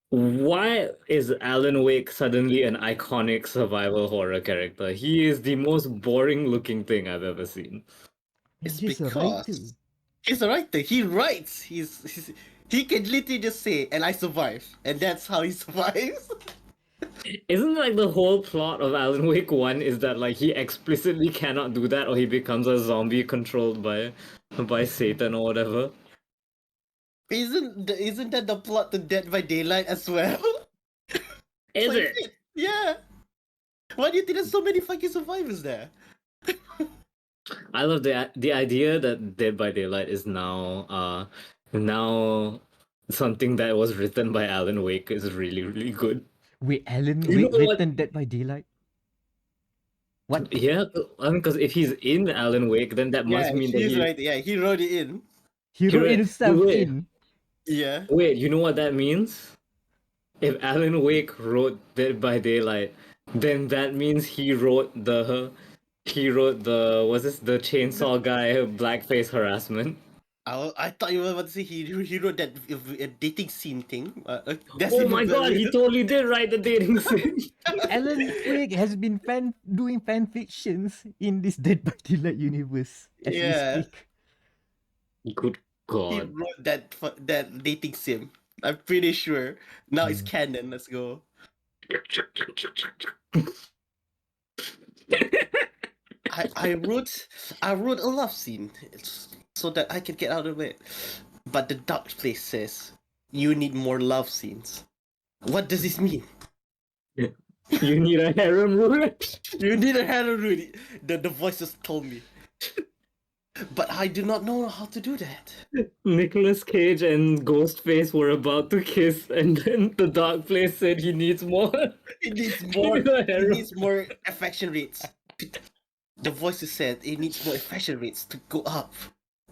Why is Alan Wake suddenly an iconic survival horror character? He is the most boring looking thing I've ever seen. It's He's a writer. because he's a writer. He writes. He can literally just say, "And I survive," and that's how he survives. Isn't like the whole plot of Alan Wake 1 is that like he explicitly cannot do that or he becomes a zombie controlled by Satan or whatever? Isn't that the plot to Dead by Daylight as well? Is Like, it? yeah. Why do you think there's so many fucking survivors there? I love the idea that Dead by Daylight is now something that was written by Alan Wake is really, really good. Wait, Alan You know Wake what? written Dead by Daylight? What? Yeah, I mean, because if he's in Alan Wake, then that must Yeah, mean that he's he. right. Yeah, he wrote it in. He wrote Wait, himself wait, in. Yeah. wait. You know what that means? If Alan Wake wrote Dead by Daylight, then that means he wrote the what's this the chainsaw guy blackface harassment. I thought you were about to say he wrote that dating scene thing. That's Oh even my god, he better. totally did write the dating scene. Alan Wake has been doing fan fictions in this Dead by Daylight universe as Yeah. we speak. Good He god. wrote that dating sim. I'm pretty sure. Now it's canon. Let's go. I wrote a love scene so that I can get out of it. But the dark place says you need more love scenes. What does this mean? You need a harem ruler? You need a harem ruler. The voices told me. But I do not know how to do that. Nicolas Cage and Ghostface were about to kiss, and then the dark place said he needs more. It needs more. The It harem. needs more affection rates. The voices said it needs more affection rates to go up.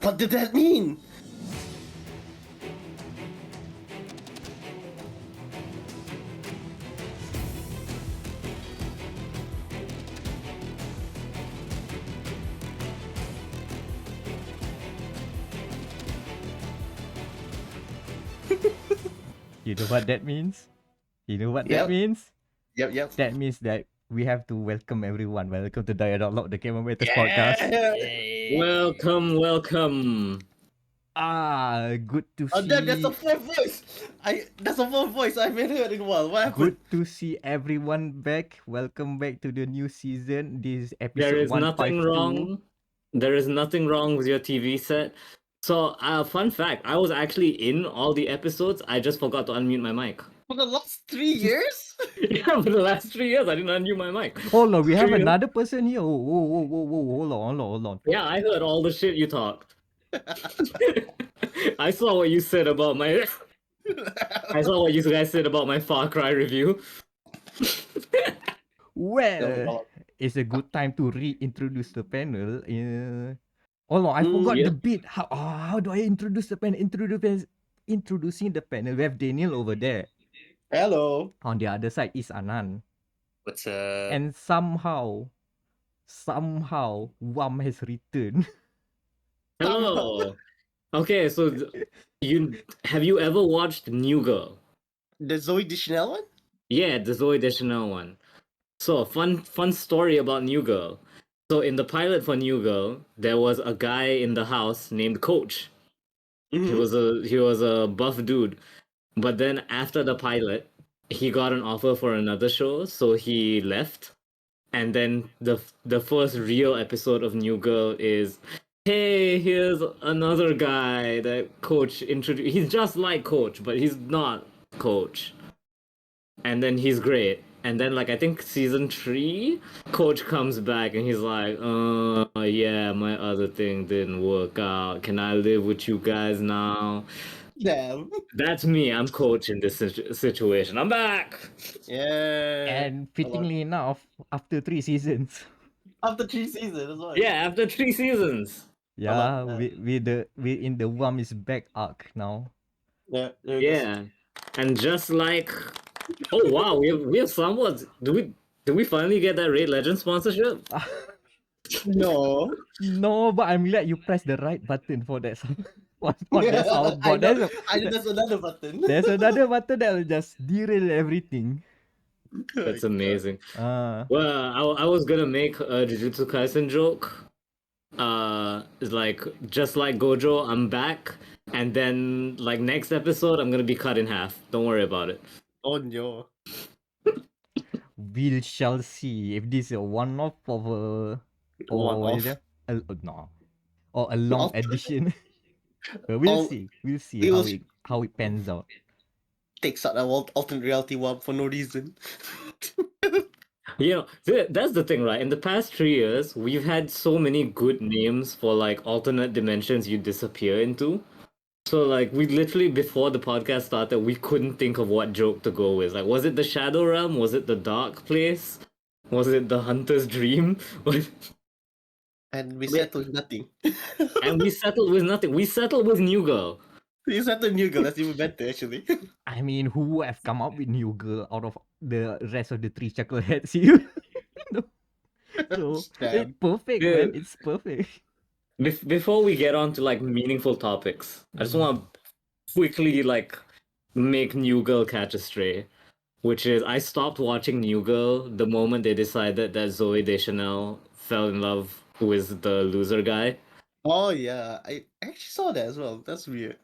What did that mean? You know what that means? You know what Yep. that means? Yep. That means that we have to welcome everyone. Welcome to dia.log, the Game Waiters podcast. Welcome. Good to see. Oh, damn, that's a fourth voice. That's a fourth voice I haven't heard in a while. What happened? Good to see everyone back. Welcome back to the new season. This is There episode is nothing 152. wrong. There is nothing wrong with your TV set. So, fun fact, I was actually in all the episodes. I just forgot to unmute my mic. For the last 3 years? Yeah, for the last 3 years, I didn't unmute my mic. Hold on, we have 3 years. another person here. Whoa. Hold on. Yeah, I heard all the shit you talked. I saw what you said about my. I saw what you guys said about my Far Cry review. Well, it's a good time to reintroduce the panel. Hold on, I forgot yeah. the bit. How do I introduce the panel? Introducing the panel. We have Danial over there. Hello. On the other side is Anan. What's up? And somehow, Wam has returned. Hello. Okay, so have you ever watched New Girl? The Zoe Deschanel one? Yeah, the Zoe Deschanel one. So fun story about New Girl. So in the pilot for New Girl, there was a guy in the house named Coach. Mm-hmm. He was a buff dude. But then after the pilot, he got an offer for another show, so he left. And then the first real episode of New Girl is, hey, here's another guy that Coach introduced. He's just like Coach, but he's not Coach. And then he's great. And then, like, I think season 3, Coach comes back and he's like, yeah, my other thing didn't work out. Can I live with you guys now? Damn. That's me. I'm Coach in this situation. I'm back. Yeah. And fittingly enough, after 3 seasons. After 3 seasons as well. Yeah, after 3 seasons. Yeah, we in the Wam is back arc now. Yeah. And just like, oh wow, we have somewhat. Do we finally get that Raid Legend sponsorship? No. No, but I'm glad you pressed the right button for that There's our I bot. know. I know there's another button. There's another button that will just derail everything. That's amazing. Uh, Well, I was gonna make a Jujutsu Kaisen joke. It's like just like Gojo, I'm back, and then like next episode, I'm gonna be cut in half. Don't worry about it. Oh no. we shall see if this is a one-off of a One or what is off. it? No, or a long Alter- edition. But we'll Oh, see. We'll see it will how it pans out. takes out an alternate reality one for no reason. You know, that's the thing, right? In the past 3 years, we've had so many good names for like alternate dimensions you disappear into. So like we literally before the podcast started, we couldn't think of what joke to go with. Like, was it the Shadow Realm? Was it the Dark Place? Was it the Hunter's Dream? And we settled nothing. And we settled with nothing. We settled with New Girl. We settled new girl. That's even better, actually. I mean, who have come up with new girl out of the rest of the three chuckleheads here? No. So it's Damn. perfect, Yeah. man. It's perfect. Before we get on to like meaningful topics, I just want to quickly like make New Girl catch a stray, which is I stopped watching New Girl the moment they decided that Zoe Deschanel fell in love with the loser guy. Oh yeah, I actually saw that as well. That's weird.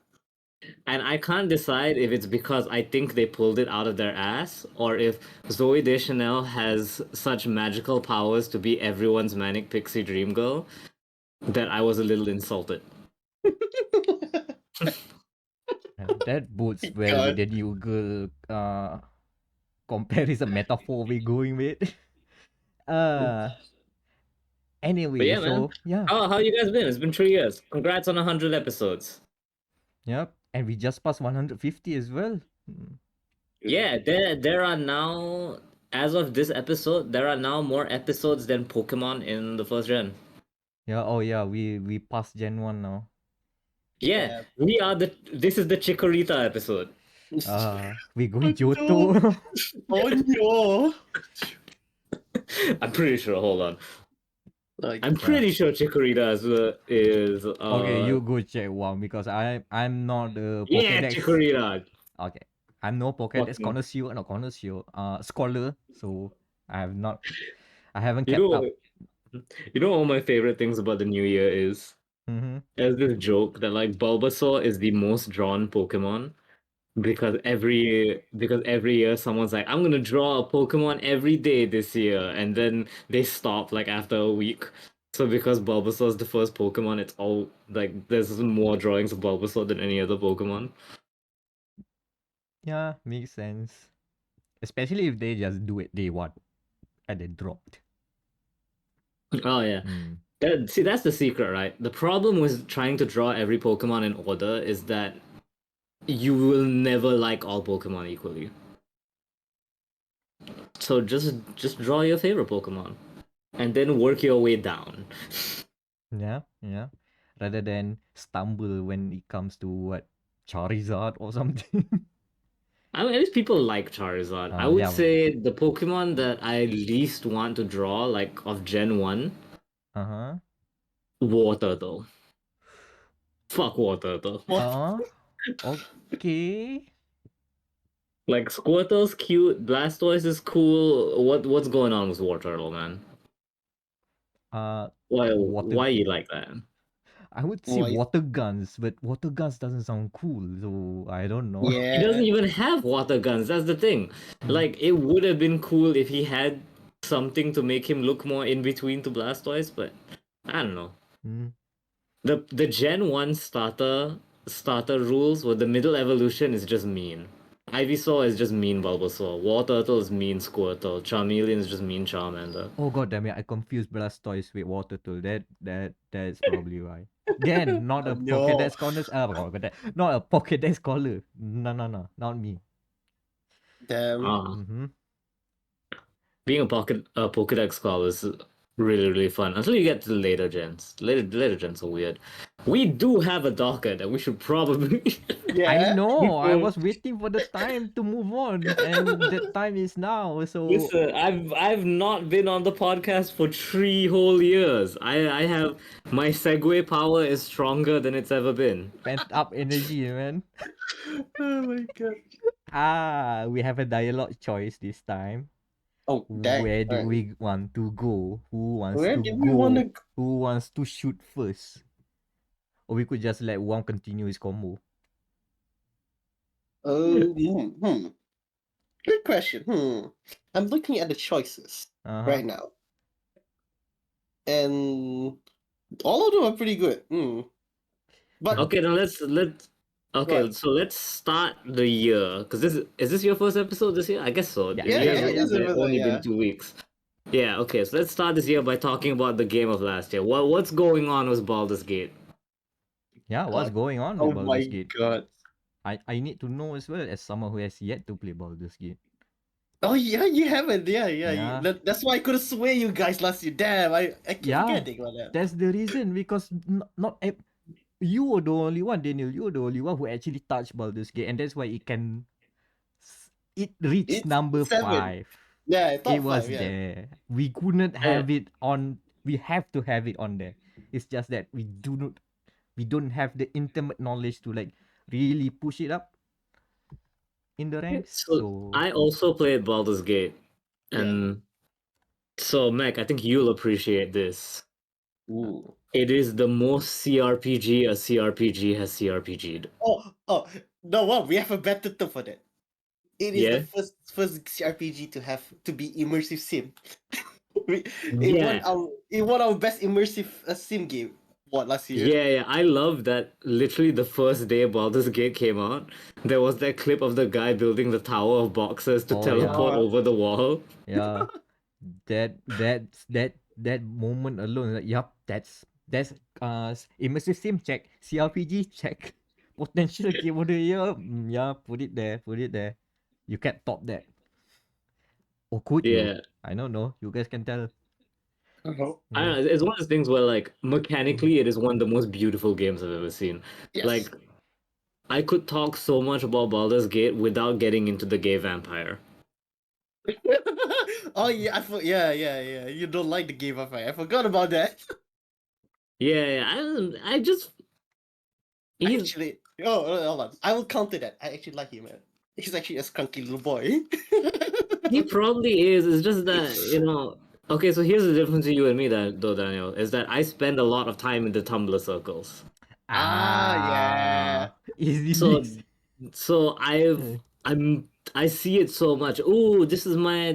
And I can't decide if it's because I think they pulled it out of their ass or if Zoe Deschanel has such magical powers to be everyone's manic pixie dream girl that I was a little insulted. That bodes My well with God. the new girl comparison metaphor we're going with. Uh But anyway, yeah, man. so yeah. How you guys been? It's been 3 years. Congrats on 100 episodes. Yep. And we just passed 150 as well. Yeah, there are now, as of this episode, there are now more episodes than Pokemon in the first gen. Yeah, oh yeah, we passed Gen 1 now. Yeah, Yeah. this is the Chikorita episode. We're going Oh, Johto. Oh no. I'm pretty sure. Hold on. Like, I'm pretty sure Chikorita is Okay, you go check one because I'm not the yeah, Pokédex. Chikorita. Okay. I'm no Pokédex Fucking- connoisseur, no connoisseur, scholar, so I haven't You kept up. know, one of my favorite things about the new year is Mm-hmm. there's this joke that like Bulbasaur is the most drawn Pokemon because every year someone's like, I'm gonna draw a Pokemon every day this year, and then they stop like after a week. So because Bulbasaur is the first Pokemon, it's all like there's more drawings of Bulbasaur than any other Pokemon. Yeah, makes sense. Especially if they just do it day one and then dropped. Oh yeah. See, that's the secret, right? The problem with trying to draw every Pokemon in order is that you will never like all Pokemon equally. So just draw your favorite Pokemon, and then work your way down. Yeah, yeah. Rather than stumble when it comes to what Charizard or something. I mean, at least people like Charizard. I would Yeah. say the Pokemon that I least want to draw, like of Gen 1, Uh-huh. War Turtle. Fuck War Turtle. Okay. Like Squirtle's cute, Blastoise is cool. What's going on with War Turtle, man? Why you like that? I would say Why- water guns, but water guns doesn't sound cool, so I don't know. He doesn't yeah. even have water guns. That's the thing. Like it would have been cool if he had something to make him look more in between to Blastoise, but I don't know. Mm. The Gen 1 starter rules where the middle evolution is just mean. Ivysaur is just mean Bulbasaur. War Turtle is mean Squirtle. Charmeleon is just mean Charmander. Oh god damn it, I confused Blastoise with water tool. That's probably why. Again, not a No. Pokédex scholar. Not a Pokédex scholar. No, not me. Damn. Ah, being a Pokédex scholar is really, really fun until you get to the later gens. Later gens are weird. We do have a docket that we should probably. I Yeah. know. I was waiting for the time to move on, and the time is now. So Listen, I've not been on the podcast for 3 whole years. I have my segue power is stronger than it's ever been. pent up energy, man. Oh my god. We have a dialogue choice this time. Oh dang. Where do Alright. we want to go? Who wants Where to do we wanna go? go? Who wants to shoot first? Or we could just let one continue his combo. Good question. I'm looking at the choices Uh-huh. right now. And all of them are pretty good. But Okay, now let's okay, What? so let's start the year because this your first episode this year? I guess so. Yeah, The yeah, year's yeah, yeah. it's a only yeah. been 2 weeks. Yeah, okay, so let's start this year by talking about the game of last year. What's going on with Baldur's Gate? Yeah, what's God. going on Oh with my Baldur's Gate? god. I need to know as well as someone who has yet to play Baldur's Gate. Oh yeah, you haven't. Yeah. Yeah. That's why I couldn't sway you guys last year. Damn, I keep Yeah, forgetting about that. that's the reason because you were the only one, Daniel. You were the only one who actually touched Baldur's Gate, and that's why it reached It's number 7. 5. Yeah, It top was 5. Yeah. there. We couldn't Uh, have it on. We have to have it on there. It's just that we don't have the intimate knowledge to like really push it up in the ranks. so So I also played Baldur's Gate, and so Mac, I think you'll appreciate this. Ooh. It is the most CRPG a CRPG has CRPG'd. Oh, no, what? We have a better term for that. It is the Yeah? first CRPG to be immersive sim. we, Yeah. it won our best immersive sim game. What last year? Yeah, I love that literally the first day Baldur's Gate came out, there was that clip of the guy building the tower of boxes to Oh, teleport yeah. over the wall. yeah, that moment alone, like, yup, that's immersive sim check, CRPG check, potential game of the year. Yeah, put it there. You can't top that. Or could you? Yeah. I don't know. You guys can tell. Uh-huh. I don't know, it's one of those things where like mechanically it is one of the most beautiful games I've ever seen. Yes. Like I could talk so much about Baldur's Gate without getting into the gay vampire. Oh yeah, yeah. You don't like the game of I forgot about that. I just he's Actually, hold on. I will counter that. I actually like him, man. He's actually a skunky little boy. he probably is. It's just that, okay, so here's the difference between you and me though, Daniel, is that I spend a lot of time in the Tumblr circles. Yeah. Easy So mix. so I see it so much. Oh, this is my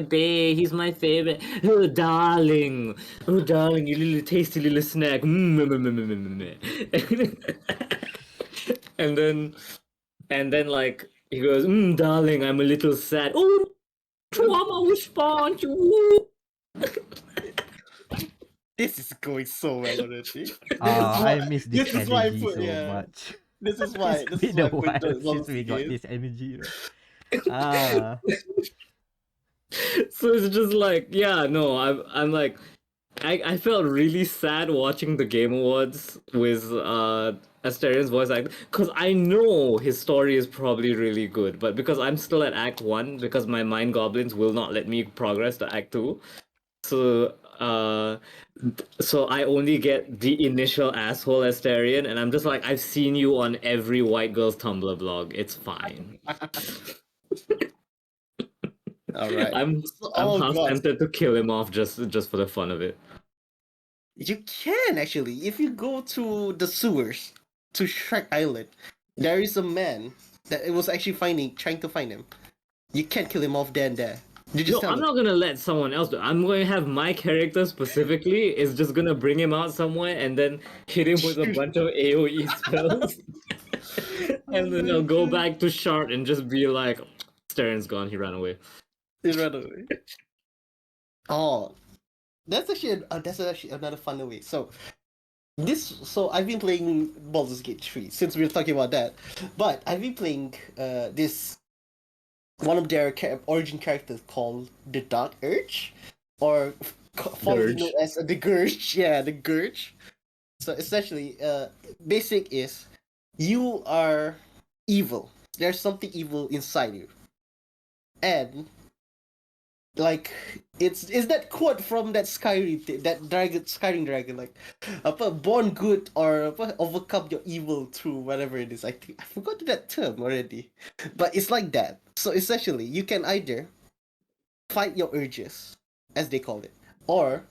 bae. He's my favorite. Oh, darling. Oh, darling, you little tasty little snack. and then like he goes, darling, I'm a little sad. Oh, trauma response. Ooh. This is going so well already. I miss this This is why I energy put so yeah. much. This is why It's been I a put while the since we got game. this energy. Ah, So it's just like, yeah, no, I'm like, I felt really sad watching the Game Awards with Asterian's voice actor because I know his story is probably really good, but because I'm still at Act 1 because my mind goblins will not let me progress to Act 2, so so I only get the initial asshole Asterian, and I'm just like, I've seen you on every white girl's Tumblr blog. It's fine. All right. I'm Oh half god. tempted to kill him off just for the fun of it. You can actually, if you go to the sewers to Shrek Island, there is a man that it was actually trying to find him. You can't kill him off there and there. You just No, tell I'm him. not gonna let someone else do it. I'm going to have my character specifically is just gonna bring him out somewhere and then hit him with a bunch of AoE spells. And then I'll go back to Shard and just be like, Staren's gone, he ran away. He ran away. Oh, that's actually another fun way. So I've been playing Baldur's Gate 3 since we were talking about that, but I've been playing this one of their origin characters called the Dark Urge, or formerly known Dirge. as the Gurge. Yeah, the Gurge. So essentially, basic is you are evil. There's something evil inside you, and like it's that quote from that that dragon, Skyrim dragon, like apa, born good or apa, overcome your evil through whatever it is. I think I forgot that term already, but it's like that. So essentially, you can either fight your urges, as they call it, or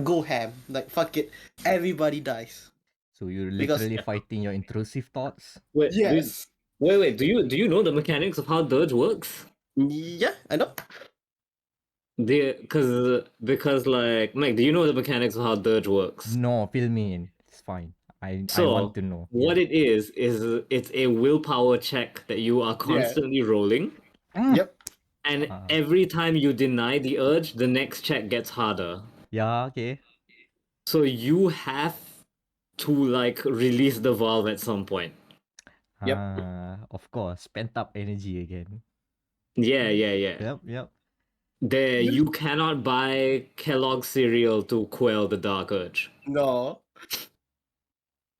go ham. Like fuck it, everybody dies. So you're Because literally fighting your intrusive thoughts. Wait, dude. yes, Wait. Do you know the mechanics of how Dirge works? yeah, I know. Because like Mike, do you know the mechanics of how Dirge works? No, fill me in. It's fine. I want So to know. what Yeah. it is it's a willpower check that you are Yeah. constantly rolling, Mm. Yep. and Ah. every time you deny the urge, the next check gets harder. Yeah, okay. So you have to like release the valve at some point. Yep. Of course. Pent up energy again. Yeah. Yep. There, you cannot buy Kellogg cereal to quell the dark urge. No,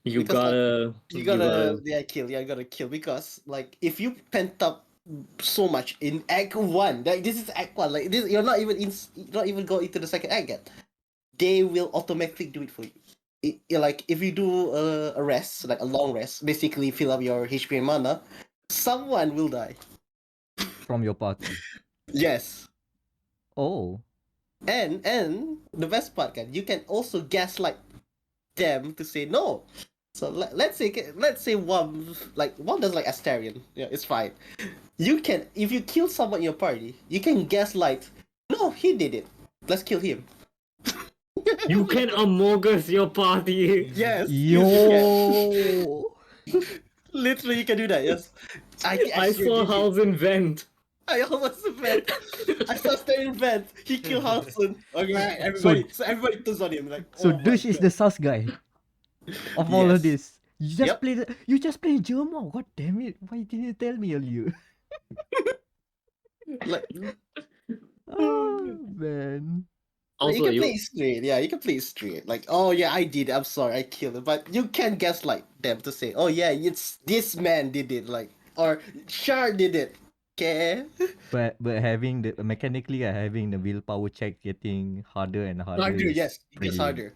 You because like gotta, you you gotta gotta. kill. Yeah, you gotta kill because like if you pent up so much in Act One, like this is Act One, like this you're not even not even go into the second act yet. They will automatically do it for you. Like if you do a rest, like a long rest, basically fill up your HP and mana, someone will die. From your party. Yes. Oh. And the best part, kan, you can also gaslight them to say no. So let's say one does like Astarion. Yeah, it's fine. You can, if you kill someone in your party, you can gaslight. No, he did it. Let's kill him. You can amogus your party. Yes, you can. Yo. Literally, you can do that. Yes, I sure saw did it. Hal's invent. I almost vent. I saw Astarion vent. He killed Halson. Okay, everybody. So everybody turns on him like. So Oh my Dush is God. the sus guy of all of Yes. this. Yep. You just play German. God damn it. Why didn't you tell me earlier? Like Oh man. you Also, can play it straight. Yeah, you can play it straight. Like, oh yeah, I did. I'm sorry, I killed him. But you can gaslight them to say, oh yeah, it's this man did it. Like, or Char did it. Okay. But having the mechanically having the willpower check getting harder and harder Harder, is yes, it gets pretty harder.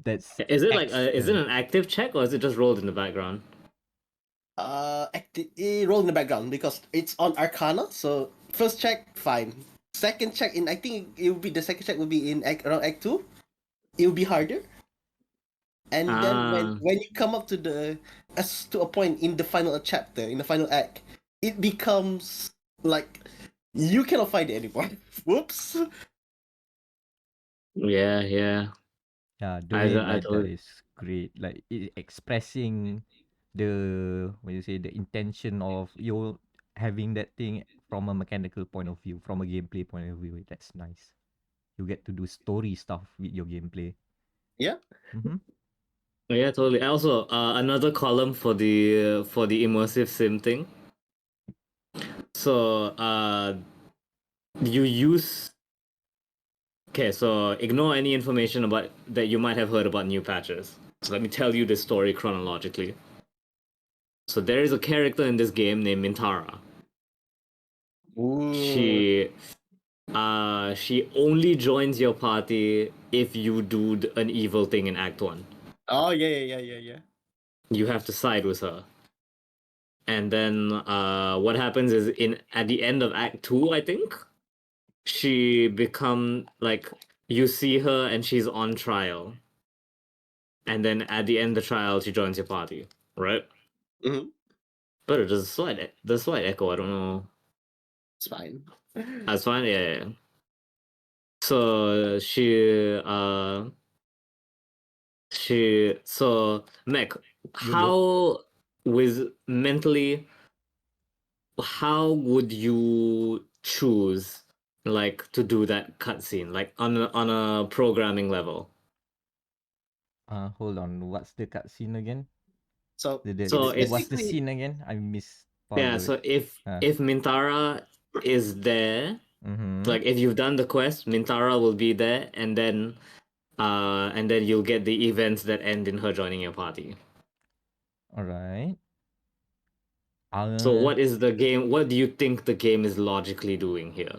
that's is it like is it extra. an active check or is it just rolled in the background? Roll in the background because it's on Arcana. So first check, fine. Second check in, I think it will be the second check will be in around Act 2. It will be harder. And then Ah, when you come up to the as to a point in the final chapter, in the final act, it becomes like you cannot fight it anymore. Whoops. yeah. Yeah, doing I that told. is great. Like expressing the what you say the intention of you having that thing from a mechanical point of view, from a gameplay point of view. That's nice. You get to do story stuff with your gameplay. Yeah. Mm-hmm. Yeah, totally. Also, another column for the immersive sim thing. So, you use. Okay, so ignore any information about that you might have heard about new patches. So let me tell you this story chronologically. So there is a character in this game named Mintara. Ooh. She only joins your party if you do an evil thing in Act 1. Oh yeah. You have to side with her. And then what happens is at the end of Act 2, I think, she become like you see her and she's on trial. And then at the end of the trial she joins your party, right? Mm-hmm. But it does the slight echo, I don't know. It's fine. That's fine, yeah. So so Meck, Yo. how with mentally how would you choose like to do that cutscene like on a programming level? Hold on. What's the cutscene again? So So it's What's the basically scene again? I missed part yeah, of it. so if Mintara is there Mm-hmm. Like if you've done the quest, Mintara will be there, and then you'll get the events that end in her joining your party. All right. So what is the game? What do you think the game is logically doing here?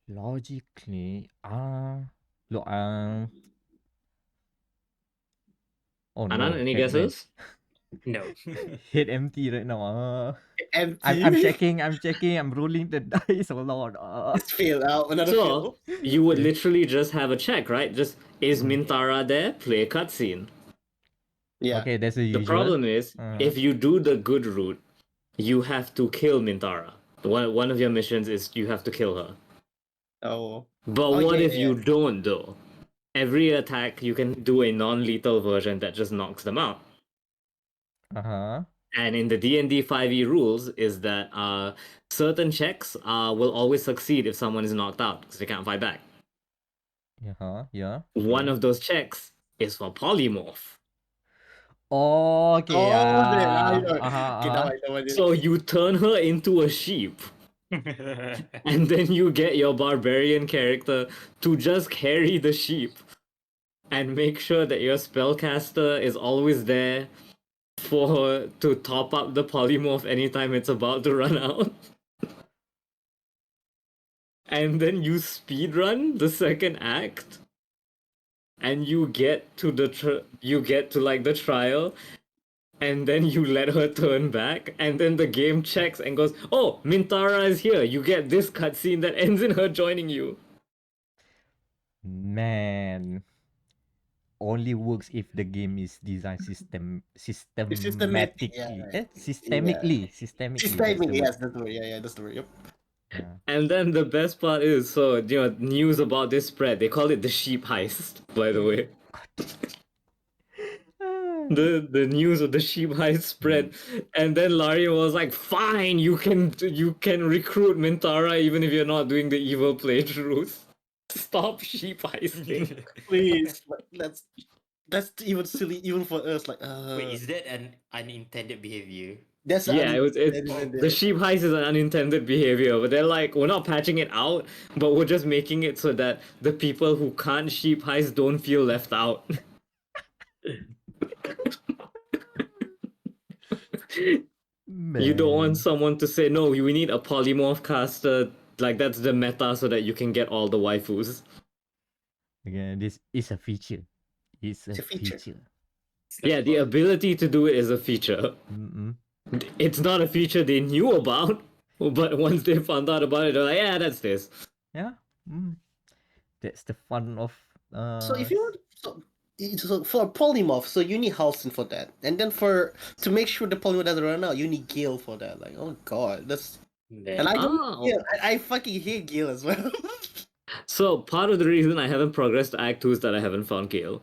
Logically, look, oh Anan, no, any head man, guesses? No. head empty right now. I'm Empty. checking. I'm rolling the dice a lot. Just fail out. Another So fail. you would literally just have a check, right? Just is Mm. Mintara there? Play a cutscene. Yeah. Okay, that's the The usual. problem is, if you do the good route, you have to kill Mintara. One of your missions is you have to kill her. Oh. But Oh, what yeah, if yeah, you don't, though? Every attack, you can do a non-lethal version that just knocks them out. And in the D&D 5e rules is that certain checks will always succeed if someone is knocked out because they can't fight back. Yeah. One Sure. of those checks is for polymorph. Okay. Oh, there. Now you know. Okay, now Uh-huh. I know what it is. So you turn her into a sheep, and then you get your barbarian character to just carry the sheep and make sure that your spellcaster is always there to top up the polymorph anytime it's about to run out. And then you speedrun the second act, and you get to the trial, and then you let her turn back, and then the game checks and goes, "Oh, Mintara is here." You get this cutscene that ends in her joining you. Man, only works if the game is designed It's systematic. systematically. Yeah. Systemically. Yeah. Systemically. That's Systemic. the word. Yes, that's the word. Yeah, that's the word. Yep. Yeah. And then the best part is, so news about this spread. They call it the sheep heist, by the way. The news of the sheep heist spread, and then Larry was like, "Fine, you can recruit Mintara even if you're not doing the evil playthroughs. Stop sheep heisting." Please. That's even silly, even for us. Like, Wait, is that an unintended behavior? that's Yeah, it's the sheep. sheep heist is an unintended behavior, but they're like, we're not patching it out, but we're just making it so that the people who can't sheep heist don't feel left out. You don't want someone to say, no, we need a polymorph caster, like that's the meta so that you can get all the waifus. Again, this is a feature. It's a It's a feature. feature. Yeah, the ability to do it is a feature. Mm-mm. It's not a feature they knew about, but once they found out about it, they're like, yeah, that's this. Yeah. That's the fun of So if you want, so for a polymorph, so you need Halcyon for that, and then to make sure the polymorph doesn't run out, you need Gale for that. Like, oh god, that's and I don't. Oh. Yeah, I fucking hate Gale as well. So part of the reason I haven't progressed to Act 2 is that I haven't found Gale.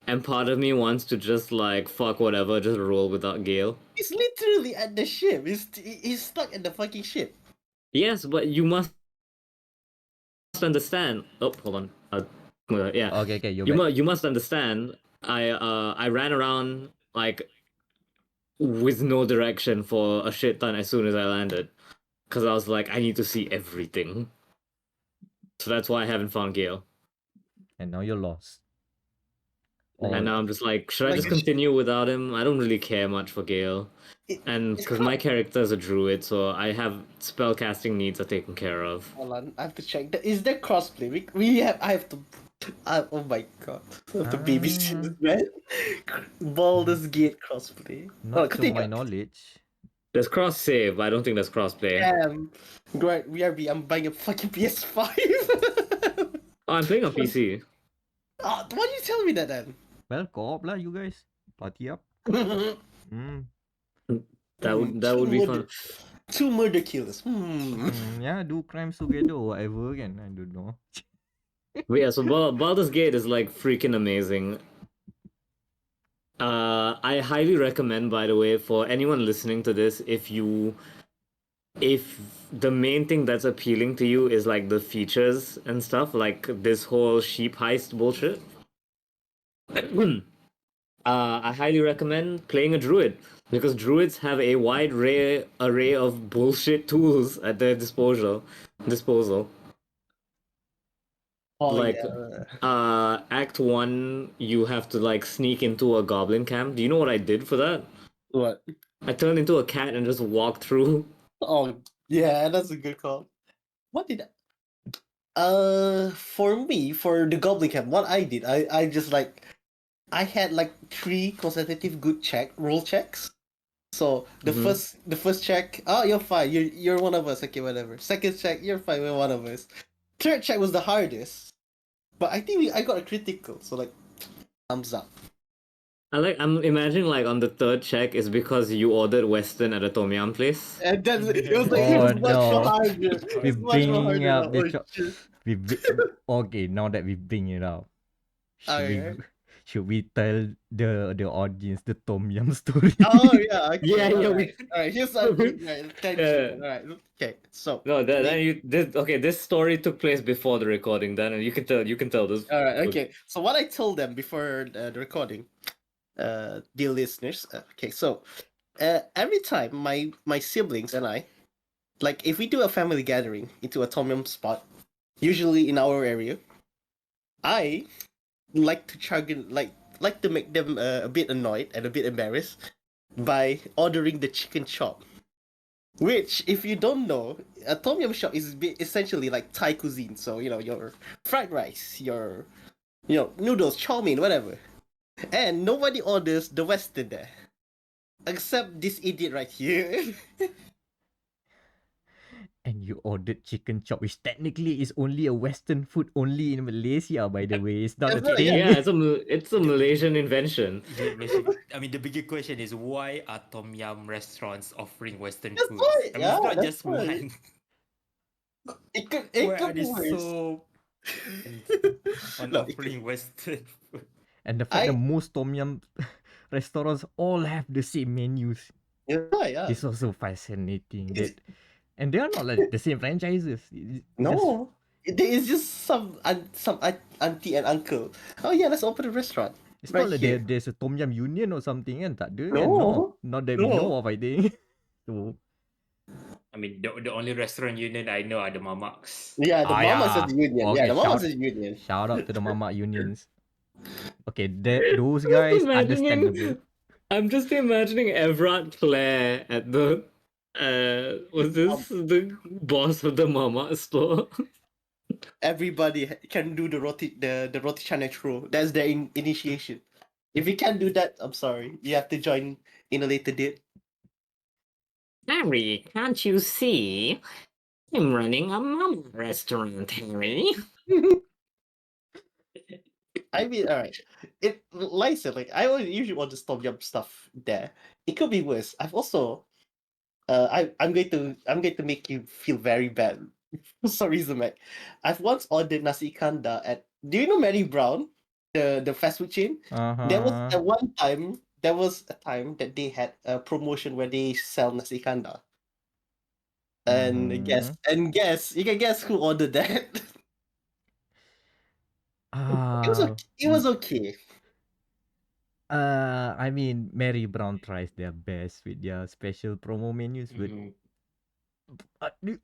And part of me wants to just like, fuck whatever, just roll without Gale. He's literally at the ship. He's stuck at the fucking ship. Yes, but you must understand. Oh, hold on. Yeah. Okay, you're back. You must understand. I ran around like with no direction for a shit ton as soon as I landed, because I was like, I need to see everything. So that's why I haven't found Gale. And now you're lost. And now I'm just like, should I Like just the continue without him? I don't really care much for Gale. And it's because my character is a druid, so I have spellcasting needs are taken care of. Hold on, I have to check. Is there crossplay? We have. I have to. Oh my god, I have to babysit this man. Baldur's Gate crossplay. Not to continue. my knowledge. There's cross save, but I don't think there's crossplay. Great, I'm buying a fucking PS5. Oh, I'm playing on PC. Oh, why you tell me that then? Well, co-op lah, you guys. Party up. That would be fun. Two murder killers. Yeah, do crimes together or whatever again. I don't know. But yeah, so Baldur's Gate is like freaking amazing. I highly recommend, by the way, for anyone listening to this, if the main thing that's appealing to you is like the features and stuff, like this whole sheep heist bullshit, I highly recommend playing a druid, because druids have a wide array of bullshit tools at their disposal disposal. Oh Like, yeah. Act 1, you have to like sneak into a goblin camp. Do you know what I did for that? What? I turned into a cat and just walked through. Oh yeah, that's a good call. What did for me, for the Goblin Camp, what I did, I just like I had like 3 consecutive good roll checks. So Mhm. the first check, oh you're fine, you're one of us, okay, whatever. Second check, you're fine, we're one of us. Third check was the hardest. But I think I got a critical, so like thumbs up. I'm imagining like on the third check is because you ordered Western at a Tom Yum place. And then it was like it Oh was much more no. harder. We It's much more bringing harder now. up the Oh cho- shit. Okay, now that we bring it up, should we Okay. should we tell the audience the Tom Yum story? Oh yeah, okay, Yeah, yeah, alright. Alright, here's something right, tension. Alright, okay. So No, then you this okay. This story took place before the recording. Then you can tell this. alright, okay. So what I told them before the recording, dear listeners, okay, so every time my siblings and I, like if we do a family gathering into a tom yum spot, usually in our area, I like to like to make them a bit annoyed and a bit embarrassed by ordering the chicken chop. Which, if you don't know, a tom yum shop is essentially like Thai cuisine. So you know your fried rice, your noodles, chow mein, whatever. And nobody orders the Western there, except this idiot right here. And you ordered chicken chop, which technically is only a Western food only in Malaysia, by the way. It's not a That's right, thing. yeah. Yeah, it's a Malaysian invention. I mean, the bigger question is why are Tom Yum restaurants offering Western That's foods? right. I mean, Yeah, it's not that's just right. one. It Why are could be they worse. so on No, offering Western food? And the fact that I most Tom Yum restaurants all have the same menus yeah, yeah. is also fascinating. And they are not like the same franchises. It's just No, there is just some auntie and uncle. Oh yeah, let's open a restaurant it's right not like here. there's a Tom Yum Union or something kan. Tak ada kan. No. No, Not that we no. know of, I think. So I mean, the only restaurant union I know are the Mamaks. Yeah, the mamas yeah. is the union. Yeah, Okay, the mamas is the union. shout out to the Mama Unions. Okay, those Just guys understandable. imagining, I'm just imagining Everard Clare at the was this the boss of the mama store? Everybody can do the roti canai throw. That's their initiation. If you can't do that, I'm sorry. You have to join in a later date. Harry, can't you see? I'm running a mama restaurant, Harry. I mean, all right. Like I said, like I always usually want to stop yum stuff there. It could be worse. I've also, I'm going to make you feel very bad for some reason, Mac. I've once ordered nasi kanda at. Do you know Mary Brown, the fast food chain? There was Uh-huh. at one time. There was a time that they had a promotion where they sell nasi kanda. And Mhm. guess, you can guess who ordered that. It was Ah, okay. It was okay. I mean, Mary Brown tries their best with their special promo menus, but Mhm.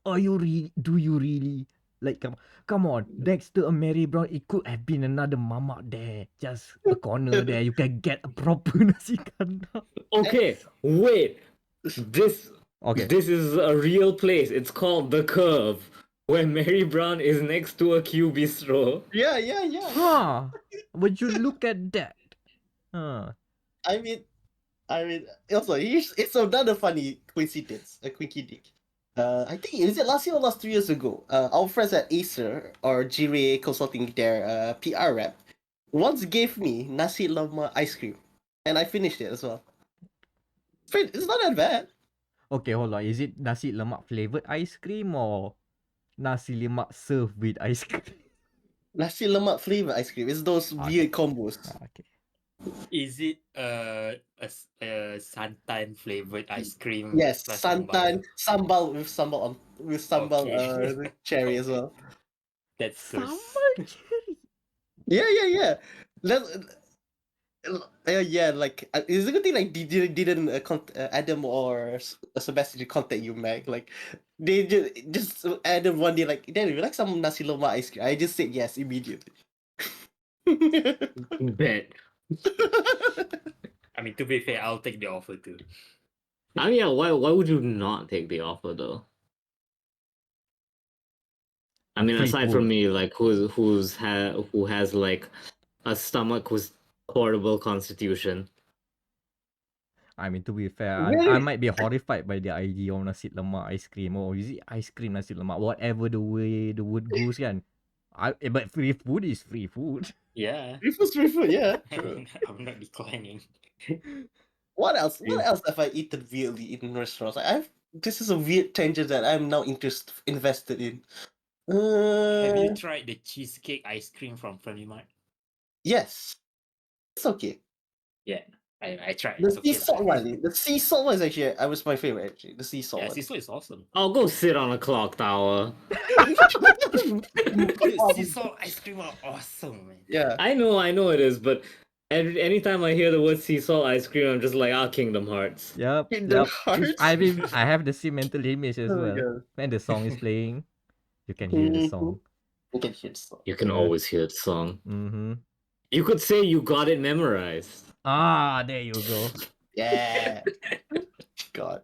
are you do you really like come on next to a Mary Brown it could have been another mama there, just a corner there you can get a proper nasi kandar. Okay, wait. This Okay. this is a real place. It's called The Curve, where Mary Brown is next to a Q Bistro. Yeah, yeah, yeah. Huh, would you look at that? Huh. I mean, also, it's another funny coincidence, a quickie dick. I think is it last year or last 2 years ago? Our friends at Acer or Jire Consulting, their PR rep, once gave me nasi lemak ice cream, and I finished it as well. It's not that bad. Okay, hold on, is it nasi lemak flavored ice cream or nasi lemak served with ice cream? Nasi lemak flavor ice cream. It's those Okay. weird combos. Okay. Is it a santan flavored ice cream? Yes, plus santan sambal with sambal Okay. cherry as well. That's so. Sambal cherry. Yeah, yeah, yeah. Let Yeah, like it's a good thing like didn't Adam or Sebastian contact you, Meg. Like they just Adam one day like, Daniel, you like some nasi lemak ice cream? I just said yes immediately. Bet. I mean, to be fair, I'll take the offer too. I mean, yeah, why would you not take the offer though? I mean, Free aside food. from me, like who has like a stomach with horrible constitution. I mean, to be fair, I Really? might be horrified by the idea of nasi lemak ice cream. Or is it ice cream nasi lemak? Whatever the way the word goes kan. But free food is free food. Yeah. Free food, yeah. True. I'm not declining. What else? Yeah. What else have I eaten weirdly in restaurants? This is a weird tangent that I'm now invested in. Have you Uh, tried the cheesecake ice cream from Family Mart? yes, it's okay. Yeah, I tried. The It's sea okay salt lah. one, the sea salt one is actually I was my favorite actually. The sea salt Yeah, one. Siso is awesome. I'll go sit on a clock tower. Dude, sea salt ice cream are awesome, man. Yeah. I know it is, but anytime I hear the word sea salt ice cream, I'm just like, Kingdom Hearts. Yep. Kingdom Yep. Hearts. I mean, I have the same mental image as Oh my well. god. When the song is playing, you can hear the song. You can hear the song. You can Yeah. always hear the song. Mm-hmm. You could say you got it memorized. Ah, there you go. Yeah. God.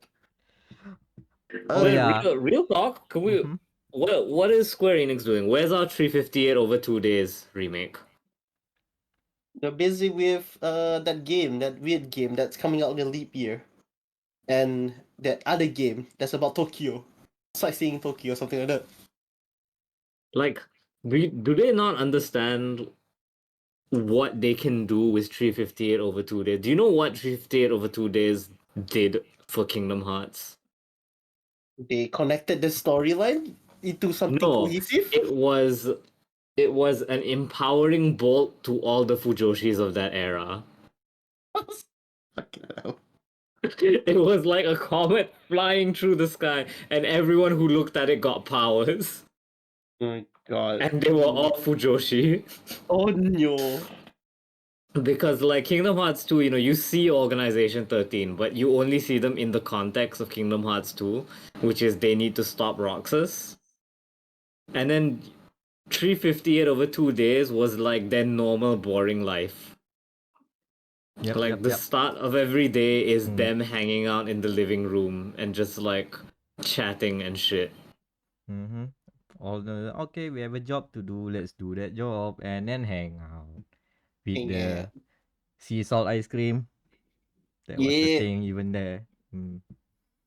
Oh, Wait, yeah. real talk. Can we? Mhm. What is Square Enix doing? Where's our 358 over 2 days remake? They're busy with that game, that weird game that's coming out in a leap year. And that other game that's about Tokyo. Sightseeing Tokyo or something like that. Like, do they not understand what they can do with 358 over 2 days? Do you know what 358 over 2 days did for Kingdom Hearts? They connected the storyline into something No, cohesive. it was an empowering bolt to all the Fujoshis of that era. Fucking hell. It was like a comet flying through the sky, and everyone who looked at it got powers. Oh my god. And they were all Fujoshi. Oh no. Because, like, Kingdom Hearts 2, you see Organization 13, but you only see them in the context of Kingdom Hearts 2, which is they need to stop Roxas. And then 358 over 2 days was like their normal, boring life. Yep. Like, Yep. the Yep. start of every day is Mm. them hanging out in the living room and just, like, chatting and shit. Mm-hmm. All the okay, we have a job to do. Let's do that job and then hang out with Hang the out. sea salt ice cream. That was the Yeah. thing even there. Mm.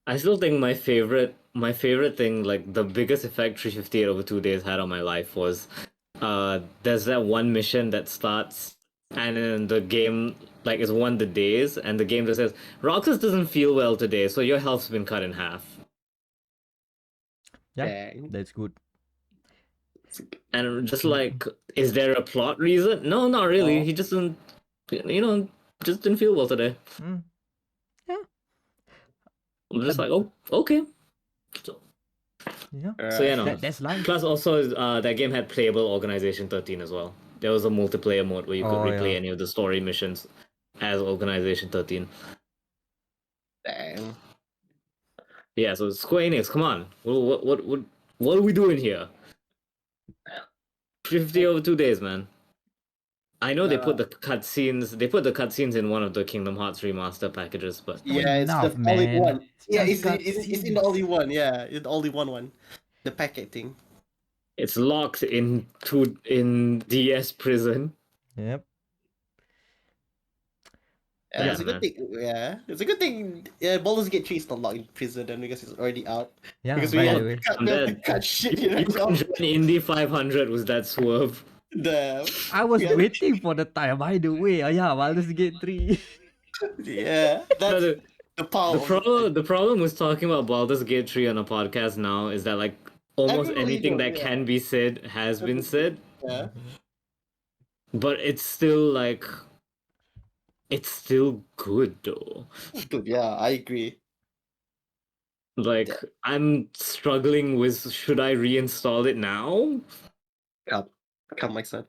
I still think my favorite thing, like the biggest effect 358 over 2 days had on my life was there's that one mission that starts and then the game like is one of the days and the game just says Roxas doesn't feel well today, so your health's been cut in half. Yeah, Dang. that's good. And just like, is there a plot reason? No, not really. No. He just didn't just didn't feel well today. Mm. Yeah. I'm just like, oh, okay. Yeah. So yeah, no. That's life. Plus, also, that game had playable Organization 13 as well. There was a multiplayer mode where you could Oh, replay yeah. any of the story missions as Organization 13. Dang. Yeah, so Square Enix, come on, what are we doing here? 50 over 2 days, man. I know they put the cutscenes. They put the cutscenes in one of the Kingdom Hearts remaster packages, but Yeah, it's the Enough, only man. one. Yeah, Just it's in the only one. Yeah, it's the only one. The packet thing. it's locked in DS prison. Yep. Yeah, Yeah, it's a good man. thing. Yeah, it's a good thing. Yeah, Baldur's Gate 3 is not locked in prison then because it's already out. Yeah. Because By we the have way, to cut, I'm we have to dead. cut shit You right now. can join Indy 500 with that swerve. I was Yeah. waiting for the time. By the way, yeah, Baldur's Gate 3. Yeah, that's No, the power. the problem with talking about Baldur's Gate 3 on a podcast now is that like almost Everybody anything knows, that yeah. can be said has been said, Yeah, but it's still like it's still good though. dude, yeah, I agree. Like I'm struggling with should I reinstall it now? Come, my son.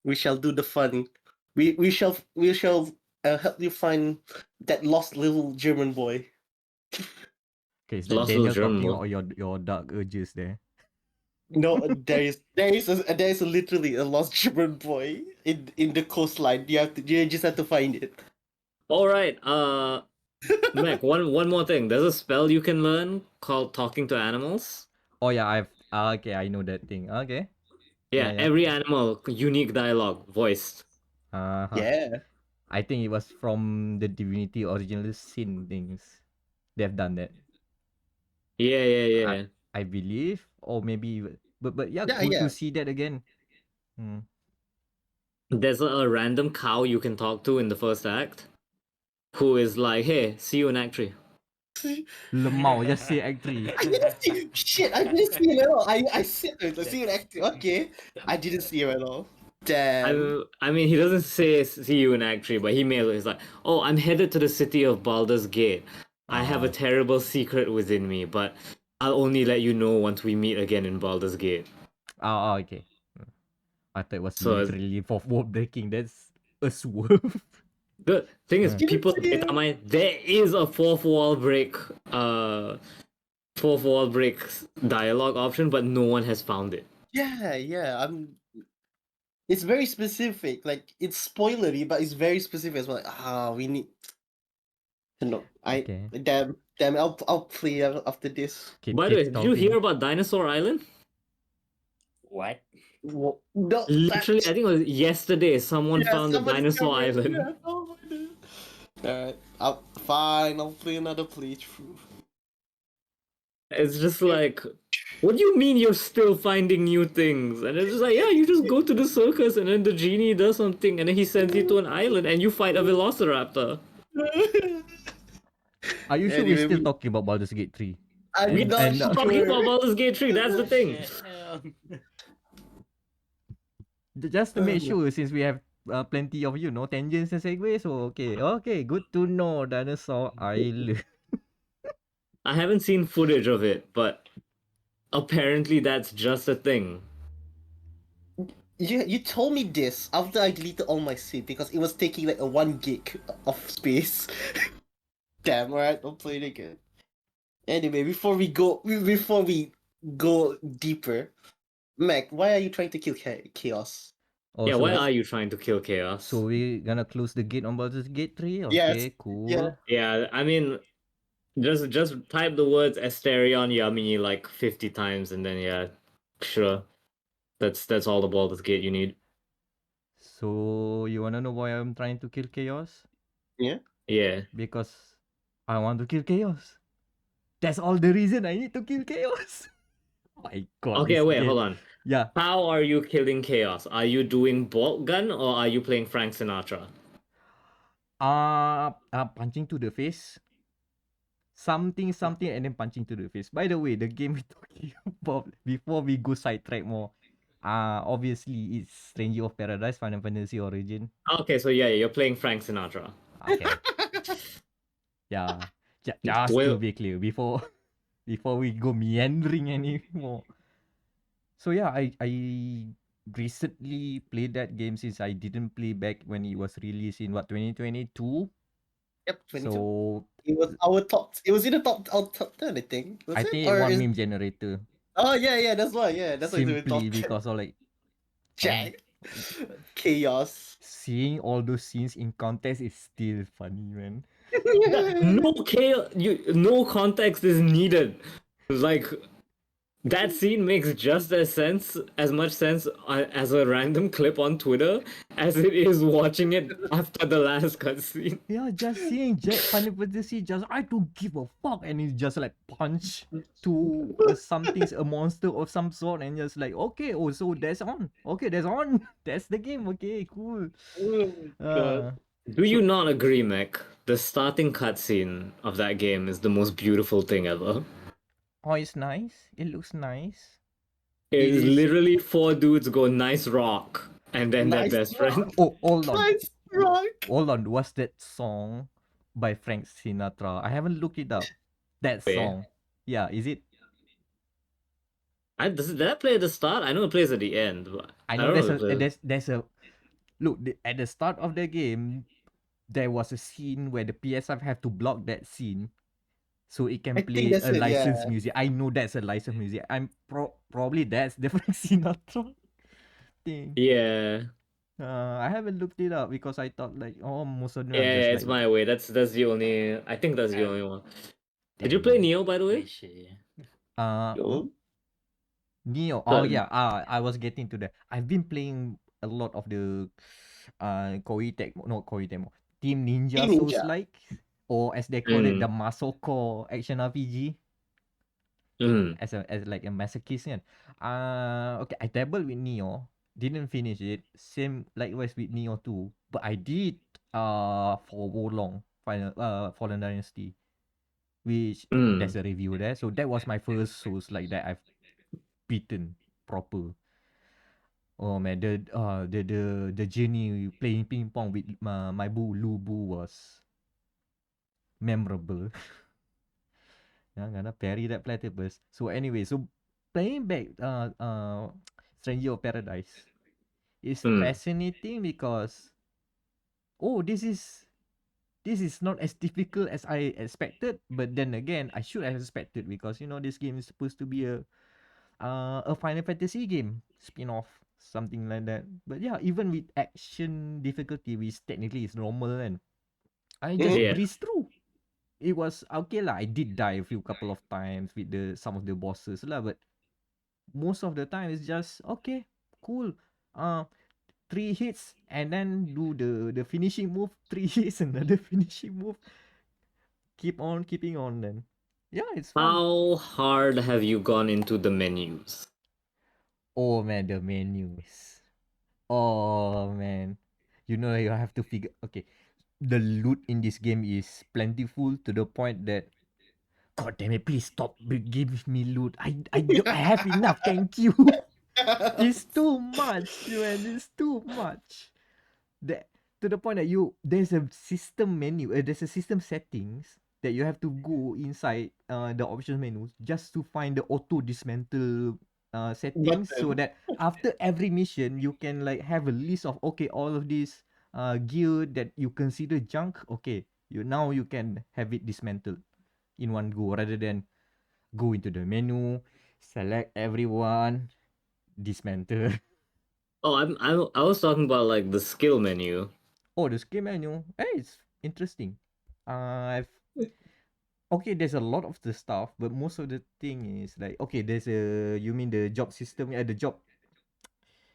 We shall do the fun. we shall help you find that lost little German boy. Okay, is that Lost little Daniel German talking boy. or your dark urges there? No, there is literally a lost German boy in the coastline. You just have to find it. All right, Mac. One more thing. There's a spell you can learn called talking to animals. Oh yeah, okay, I know that thing. Okay. Yeah, Yeah. every animal unique dialogue voiced. Uh-huh. Yeah. I think it was from the Divinity Original Sin things. They've done that. Yeah, yeah, I yeah. I believe, or maybe, but yeah, Yeah, cool to yeah. see that again. There's a random cow you can talk to in the first act, who is like, "Hey, see you in Act 3." Lemau, just say Act 3. I didn't see shit. I didn't see it at all. I see it. I see it acting. Okay, I didn't see it at all. Damn. I mean, he doesn't say "see you in Act 3," but he may. He's like, "Oh, I'm headed to the city of Baldur's Gate. I have a Ah. terrible secret within me, but I'll only let you know once we meet again in Baldur's Gate." Oh, okay. I thought it was So literally fourth wall breaking. That's a swerve. the thing is, Didn't people see it. there is a fourth wall break dialogue option, but no one has found it. Yeah, yeah. It's very specific. Like it's spoilery, but it's very specific as well. Like, we need. No, Okay. damn. I'll play after this. Keep By the way, did you hear talking. about Dinosaur Island? What? No, that. Literally, I think it was yesterday. Someone Yeah, found the someone Dinosaur discovered. Island. Yeah, oh my God. Alright, fine. I'll play another playthrough. It's just like, what do you mean you're still finding new things? And it's just like, yeah, you just go to the circus and then the genie does something and then he sends you to an island and you fight a velociraptor. Are you sure we're Anyway, still talking about Baldur's Gate 3? I'm We not are And, talking sure. about Baldur's Gate 3, that's the thing. just to make sure, since we have plenty of tangents and segues, so okay, good to know. Dinosaur Island. I haven't seen footage of it, but apparently that's just a thing. You told me this after I deleted all my save because it was taking like a 1 gig of space. Damn, alright, I'll play it again. Anyway, before we go deeper, Mac, why are you trying to kill Chaos? Oh, Yeah, so why are you trying to kill Chaos? so we gonna close the gate on Baldur's Gate 3? Yes, Okay, cool. yeah. Yeah, I mean, just type the words Asterion Yummy like 50 times and then yeah, sure. That's all the Baldur's Gate you need. So you wanna know why I'm trying to kill Chaos? Yeah. Because I want to kill Chaos. That's all the reason I need to kill Chaos. My God, Okay, this wait, game. hold on. Yeah. How are you killing Chaos? Are you doing bolt gun or are you playing Frank Sinatra? Punching to the face. Something, and then punching to the face. By the way, the game we're talking about before we go sidetrack more, obviously it's Stranger of Paradise, Final Fantasy Origin. Okay, so yeah, you're playing Frank Sinatra. Okay. Yeah. Just to Well, be clear, before we go meandering anymore. So yeah, I recently played that game since I didn't play back when it was released in 2022. Yep, 22. So It was our top. It was in the our top 10, I think. Was I it? think it Or won is? meme generator Oh yeah, that's why. Yeah, that's why it's in the top simply 10. because of like Jack. Chaos. seeing all those scenes in context is still funny, man. no chaos, no context is needed. Like that scene makes just as much sense as a random clip on Twitter as it is watching it after the last cutscene. Yeah, just seeing Jack Final Fantasy just I don't give a fuck and he just like punch to a monster of some sort and just like okay, oh so that's on. Okay, that's on. That's the game. Okay, cool. Uh, Do you not agree, Meck? The starting cutscene of that game is the most beautiful thing ever. oh, it's nice. It looks nice. It It is is. literally four dudes go nice rock and then their Nice best rock. friend. Oh, hold on. Nice rock. Hold on. What's that song by Frank Sinatra? I haven't looked it up. That Wait. song. Yeah, is it? Did that play at the start? I know it plays at the end. But I I know don't there's know a if it plays. there's a look, at the start of the game, there was a scene where the PS5 have to block that scene so it can I think play that's a it. Yeah. licensed music. I know that's a licensed music. I'm probably that's the Frank Sinatra thing. Yeah. I haven't looked it up because I thought like, oh, most of them are Yeah, just it's like my way. That's the only. I think that's the only one. Did you play Damn Neo, by the way? cliche. Huh? Neo. Oh Uh, yeah. I was getting to that. I've been playing a lot of the Koei Tecmo, no Koei Tecmo, Team Ninja Team Souls Ninja. like, or as they call it, the mm, Muscle Core action RPG. mm, As like a masochist kan. Okay, I dabbled with Neo, didn't finish it. Same likewise with Neo 2, but I did for Wolong Fallen Dynasty, which mm. there's a review there. So that was my first Souls like that I've beaten proper. Oh man, the journey playing ping pong with my boo Lu Bu was memorable. Gonna parry that platypus. So anyway, so playing back Stranger of Paradise is Mm. fascinating because oh this is not as difficult as I expected, but then again I should have expected because this game is supposed to be a Final Fantasy game spin-off, something like that. But yeah, even with action difficulty, which technically is normal and I just Mhm. Yeah. breezed through. It was okay lah. I did die a few couple of times with the some of the bosses lah, but most of the time it's just okay, cool. Uh, three hits and then do the finishing move. Three hits, another finishing move. Keep on keeping on then. Yeah, it's fun. How hard have you gone into the menus? Oh man, the menus. Oh man, you have to figure. Okay, the loot in this game is plentiful to the point that God damn it, please stop giving me loot. I have enough, thank you. It's too much, man. It's too much. That to the point that there's a system menu, there's a system settings that you have to go inside the options menu just to find the auto dismantle settings so Button. that after every mission you can like have a list of okay all of these gear that you consider junk. Okay, you can have it dismantled in one go rather than go into the menu, select everyone, dismantle. Oh, I was talking about like the skill menu. Oh, the skill menu. Hey, it's interesting. I've okay. There's a lot of the stuff, but most of the thing is like okay. There's a you mean the job system? Yeah,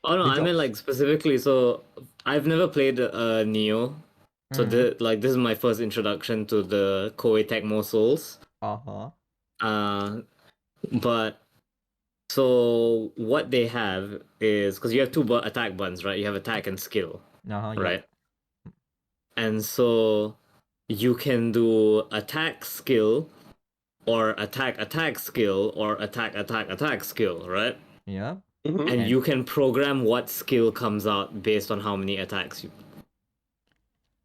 Oh no, the I meant jobs. like specifically. So I've never played Neo, so Mm-hmm. this is my first introduction to the Koei Tecmo Souls. Uh huh. Uh, but so what they have is because you have two attack buttons, right? You have attack and skill, Uh huh. Yup. right? And so you can do attack skill or attack skill or attack skill, right? Yup. Mhm. And And you can program what skill comes out based on how many attacks you.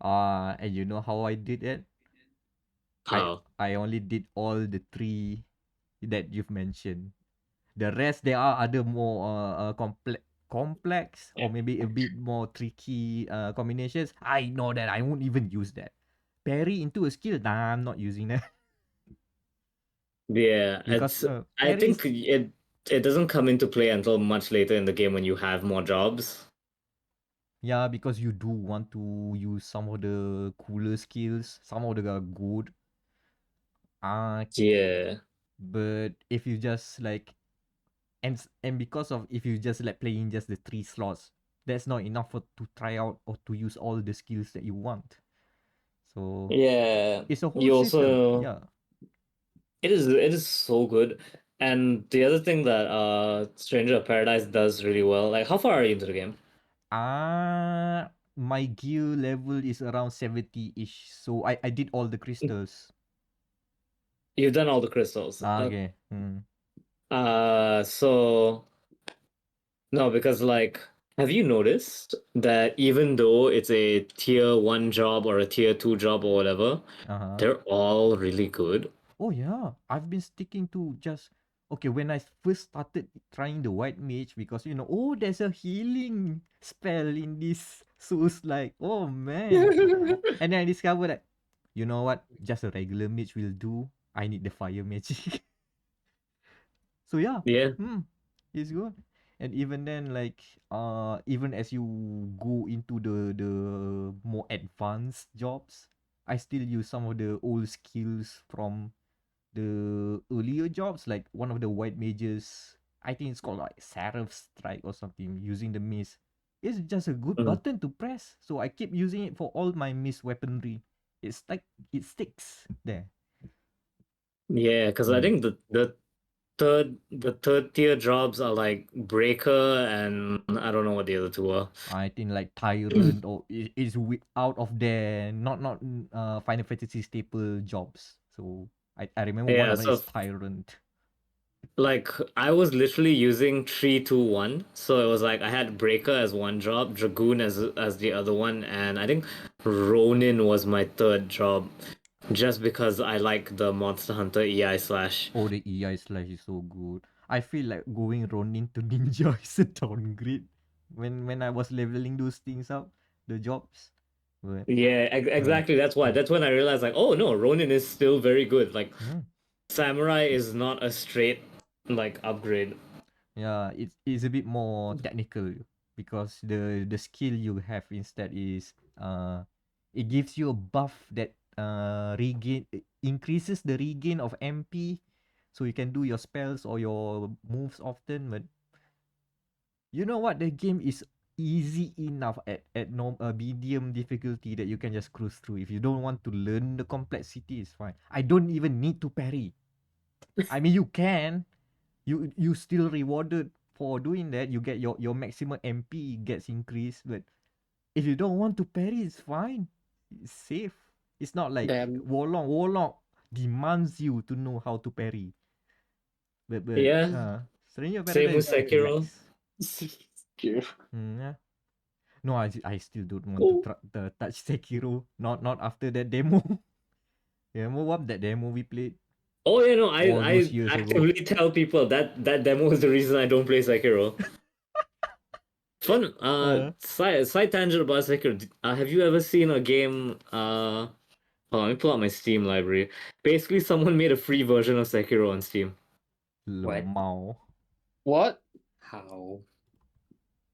and you know how I did it? I How? I only did all the three that you've mentioned. The rest there are other more complex or maybe a bit more tricky combinations. I know that I won't even use that. Parry into a skill, nah, I'm not using that Yeah, because it's. I parry think is it doesn't come into play until much later in the game when you have more jobs. yeah because you do want to use some of the cooler skills. Some of them are good. Uh Yeah. but if you just like and because of if you just like playing just the three slots, that's not enough to try out or to use all the skills that you want. So Yeah. it's a whole You system. also. Yeah. It is so good. And the other thing that Stranger of Paradise does really well, like how far are you into the game? My gear level is around 70-ish. So I did all the crystals. You've done all the crystals. Okay. So no, because like, have you noticed that even though it's a tier one job or a tier two job or whatever, Uh-huh. they're all really good. Oh yeah. I've been sticking to just okay, when I first started trying the white mage, because oh, there's a healing spell in this Souls like, oh man. And then I discovered that, you know what, just a regular mage will do. I need the fire magic. So yeah, Yeah. it's good. And even then, like, even as you go into the more advanced jobs, I still use some of the old skills from the earlier jobs, like one of the white mages. I think it's called like Seraph Strike or something. Using the mace, it's just a good Mm. button to press. So I keep using it for all my mace weaponry. It's like it sticks there. Yeah, because I think the third tier jobs are like Breaker and I don't know what the other two are. I think like Tyrant or is out of their not Final Fantasy staple jobs. So I remember one Yeah, of them is so Tyrant. like I was literally using 3-2-1, so it was like I had Breaker as one job, Dragoon as the other one, and I think Ronin was my third job, just because I like the Monster Hunter EI slash. Oh, the EI slash is so good. I feel like going Ronin to Ninja is a downgrade. When I was leveling those things up, the jobs. But Yeah, exactly. That's why. That's when I realized like, oh no, Ronin is still very good. Like mm, Samurai is not a straight like upgrade. yeah, it's a bit more technical because the skill you have instead is it gives you a buff that increases the regain of MP, so you can do your spells or your moves often. But you know what, the game is easy enough at medium difficulty that you can just cruise through. If you don't want to learn the complexity, it's fine. I don't even need to parry. I mean, you can, you still rewarded for doing that. You get your maximum MP gets increased, but if you don't want to parry, it's fine. It's safe. It's not like Damn. Warlock demands you to know how to parry. But Yeah, Stranger same with Paradise Sekiro. relax. Yeah. No, I still don't want to Oh, touch Sekiro. Not after that demo. Yeah, what that demo we played oh yeah, no, I all those I years ago. actively tell people that demo is the reason I don't play Sekiro. Fun, side tangent about Sekiro. Have you ever seen a game? Hold on, let me pull out my Steam library. Basically, someone made a free version of Sekiro on Steam. What? Lmao. What? How?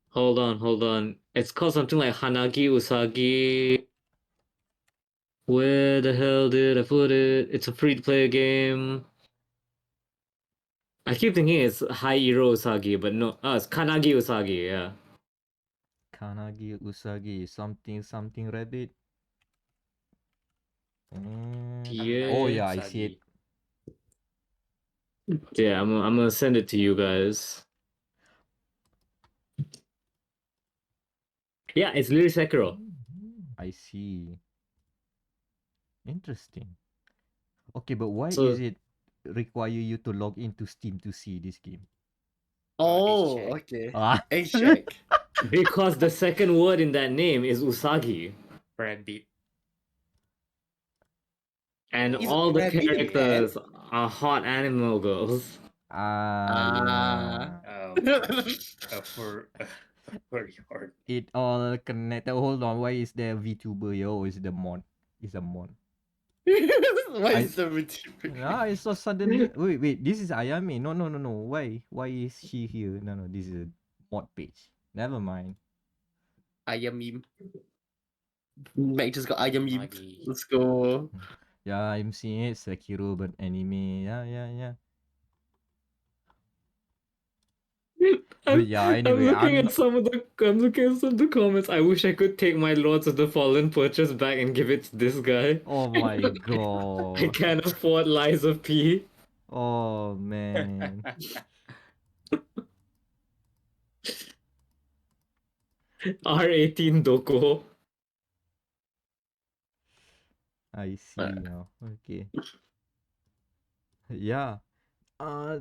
Hold on. It's called something like Hanagi Usagi. Where the hell did I put it? It's a free-to-play game. I keep thinking it's Hairo Usagi, but no. Oh, it's Kanagi Usagi, yeah. Kanagi Usagi. Something rabbit. Oh Yeah. yeah, I see it. Kanagi Yeah, I'm gonna send it to you guys. Yeah, it's literally Sekiro. I see. Interesting. Okay, but why is So it require you to log into Steam to see this game? Age Oh, check. okay. Ah. Age check. because the second word in that name is Usagi. Rabbit. And Is all the rabbit a pet? characters are hot animal girls. Ah, Ah. yeah. For for your It all connected. Hold on, why is there VTuber here? Or is it the mod? It's a mod. Why I is the VTuber? I saw suddenly. Wait. This is Ayame. No. Why is she here? No. This is a mod page. Never mind. Ayam meme. Meck just got ayam meme. Nagi. Let's go. Yeah, I'm seeing it. Sekiro, but anime. Yeah. But I'm, yeah, I'm anyway, looking at I'm looking at some of the comments. I wish I could take my Lords of the Fallen purchase back and give it to this guy. Oh my I god. can't afford Lies of P. Oh man. R18 Doko. I see now. Okay. Yeah. Uh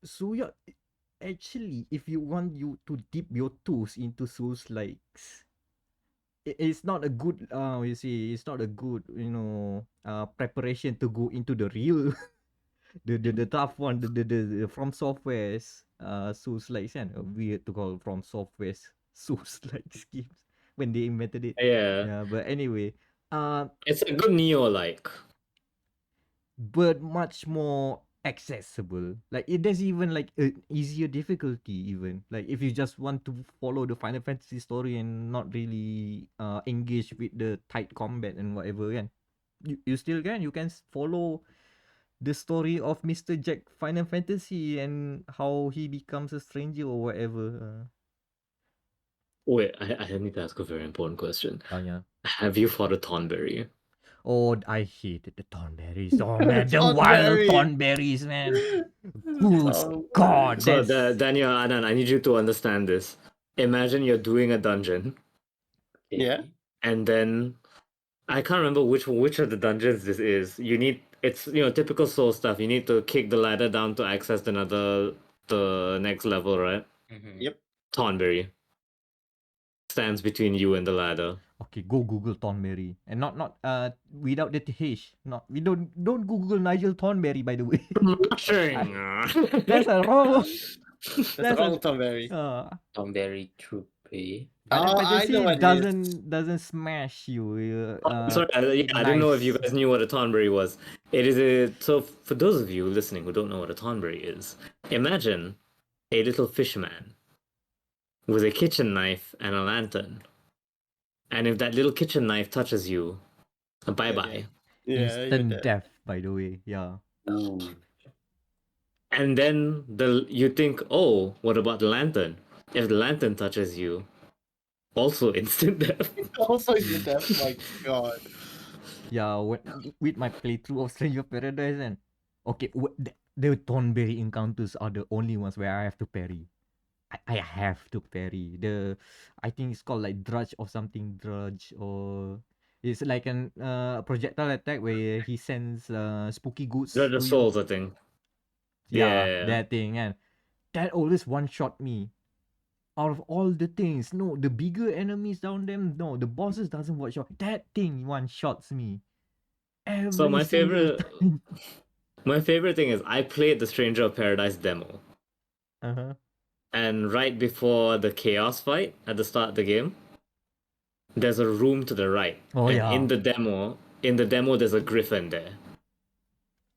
so yeah, actually, if you want you to dip your toes into Souls likes, it's not a good you see, it's not a good, preparation to go into the real the tough one, the from software's Souls like weird to call from software's Souls like schemes when they invented it. Yeah, Yeah, but anyway, uh, it's a good Neo like. but much more accessible. Like there's even like an easier difficulty even. Like if you just want to follow the Final Fantasy story and not really engage with the tight combat and whatever can. You still can. You can follow the story of Mr. Jack Final Fantasy and how he becomes a stranger or whatever. Wait, I need to ask a very important question. Oh yeah. Have you fought a Tonberry? Oh, I hated the Tonberries. Oh man, the wild Tonberry. Tonberries, man. Good God, Tonberries. So, that's Daniel, Anan, I need you to understand this. Imagine you're doing a dungeon, Yeah. and then I can't remember which of the dungeons this is. It's typical Soul stuff. You need to kick the ladder down to access the next level, right? Mhm. Yep. Tonberry stands between you and the ladder. okay. Go Google Thornberry and not without the th. Not we don't Google Nigel Thornberry by the way. That's a wrong. That's the That's a wrong Tonberry. Tonberry Troopy. Final Oh, I know Fantasy what it is. doesn't smash you. Sorry, I didn't know if you Nice. guys knew what a Tonberry was. It is so for those of you listening who don't know what a Tonberry is, imagine a little fishman with a kitchen knife and a lantern. And if that little kitchen knife touches you, bye bye. Yeah, you're Instant dead. death, by the way. Yeah. Ooh. And then you think, oh, what about the lantern? If the lantern touches you, also instant death. Also, you're dead. My God. Yeah, with my playthrough of Stranger of Paradise and okay, the Thornberry encounters are the only ones where I have to parry. I have to parry. I think it's called like Drudge or something, Drudge or it's like an projectile attack where he sends spooky goods The to you. souls, I think. Yeah, Yeah. that thing and that always one shot me. Out of all the things, no, the bigger enemies down them, no, the bosses doesn't one shot. That thing one shots me So every single time. my favorite thing is I played the Stranger of Paradise demo. Uh-huh. And right before the chaos fight at the start of the game, there's a room to the right. Oh And yeah. in the demo there's a griffin there.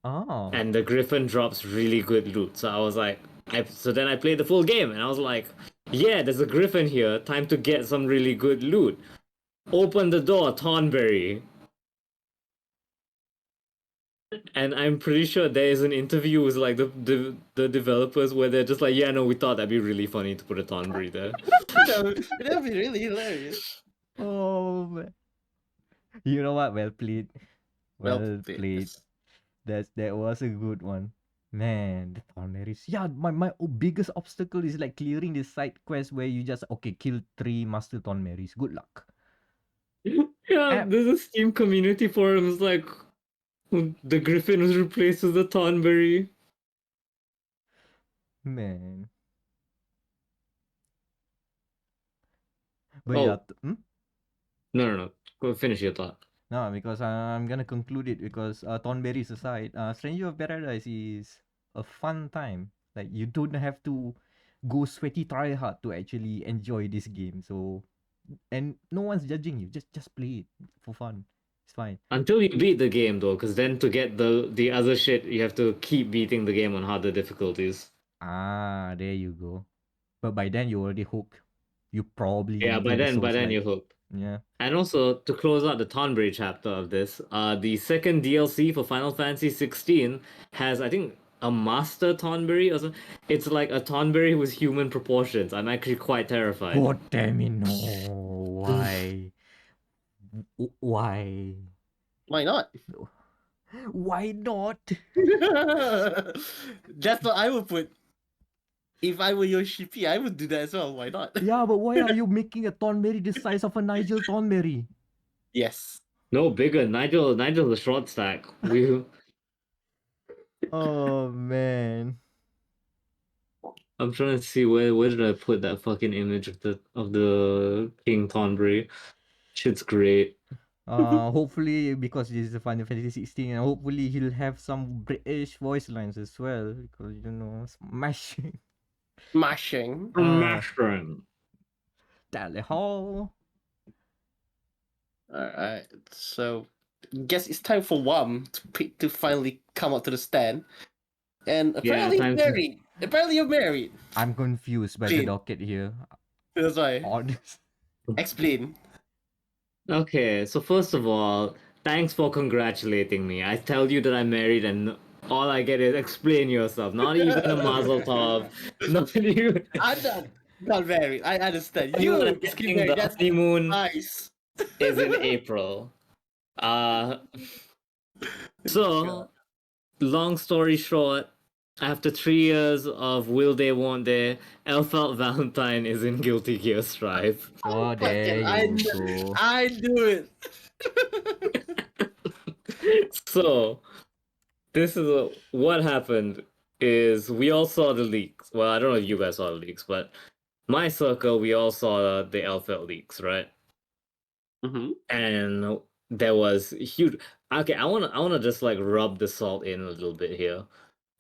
Oh. And the griffin drops really good loot. So I was like, so then I played the full game and I was like, yeah, there's a griffin here. Time to get some really good loot. Open the door, Tonberry. And I'm pretty sure there is an interview with like the developers where they're just like, yeah, no, we thought that'd be really funny to put a Tonberry there. That'd be really hilarious. Oh man. You know what? Well played. Well played. Yes. That was a good one. Man, the Thornberries. Yeah, my biggest obstacle is like clearing the side quest where you just okay kill 3 Master Thornberries. Good luck. Yeah, App. there's a Steam community forum. It's like the Griffin was replaced with the Thornberry. Man. But yeah. Oh, no. Go finish your thought. No, because I'm gonna conclude it because Thornberries aside, Stranger of Paradise is a fun time. Like you don't have to go sweaty try hard to actually enjoy this game. So, and no one's judging you. Just play it for fun. It's fine. Until you beat the game, though, because then to get the other shit, you have to keep beating the game on harder difficulties. Ah, there you go. But by then you're already hooked. You probably Yeah, did a by Souls then like. you're hooked. Yeah. And also, to close out the Tonberry chapter of this, the second DLC for Final Fantasy 16 has, I think, a Master Tonberry or something. It's like a Tonberry with human proportions. I'm actually quite terrified. God damn it, no. Why? Why? Why not? Why not? That's what I would put. If I were Yoshi P, I would do that as well. Why not? Yeah, but why are you making a Thornberry the size of a Nigel Thornberry? Yes. No, bigger. Nigel's a short stack. Oh man. I'm trying to see where did I put that fucking image of the King Tonberry. Shit's great. Hopefully because this is a Final Fantasy 16, and hopefully he'll have some British voice lines as well, because smashing. Mashing. Mushroom. Tally ho. Alright, so guess it's time for Wam to finally come up to the stand. And Yeah, apparently he's time to- married. Apparently you're married. I'm confused by the Jin. docket here. That's why. Honest. Explain. Okay, so first of all, thanks for congratulating me. I tell you that I'm married, and all I get is explain yourself. Not even a mazel tov. Not even. I'm not married. I understand. You You are just getting married. the That's honeymoon nice. is in April. So long story short, after 3 years of will they, won't they, Elfelt Valentine is in Guilty Gear Strive. Oh, there I you kn- go. I knew it. So this is what happened is we all saw the leaks. Well, I don't know if you guys saw the leaks, but my circle we all saw the Elfelt leaks, right? Mm-hmm. And there was huge. Okay, I wanna just like rub the salt in a little bit here.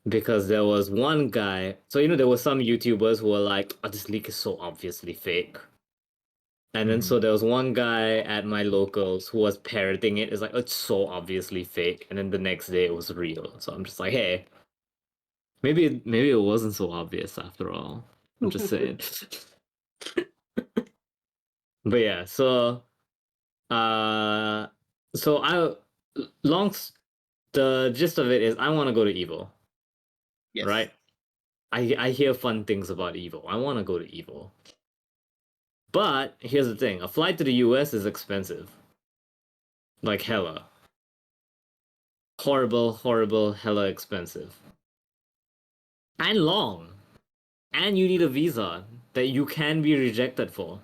Because there was one guy, so there were some YouTubers who were like, "Oh, this leak is so obviously fake," and then so there was one guy at my locals who was parroting it. It's like, "Oh, it's so obviously fake," and then the next day it was real. So I'm just like, "Hey, maybe it wasn't so obvious after all." I'm just saying. But yeah, uh, so I long the gist of it is I want to go to Evo, Yes. right? I hear fun things about Evo. I want to go to Evo. But here's the thing, a flight to the US is expensive. Like hella. Horrible, hella expensive. And long. And you need a visa that you can be rejected for.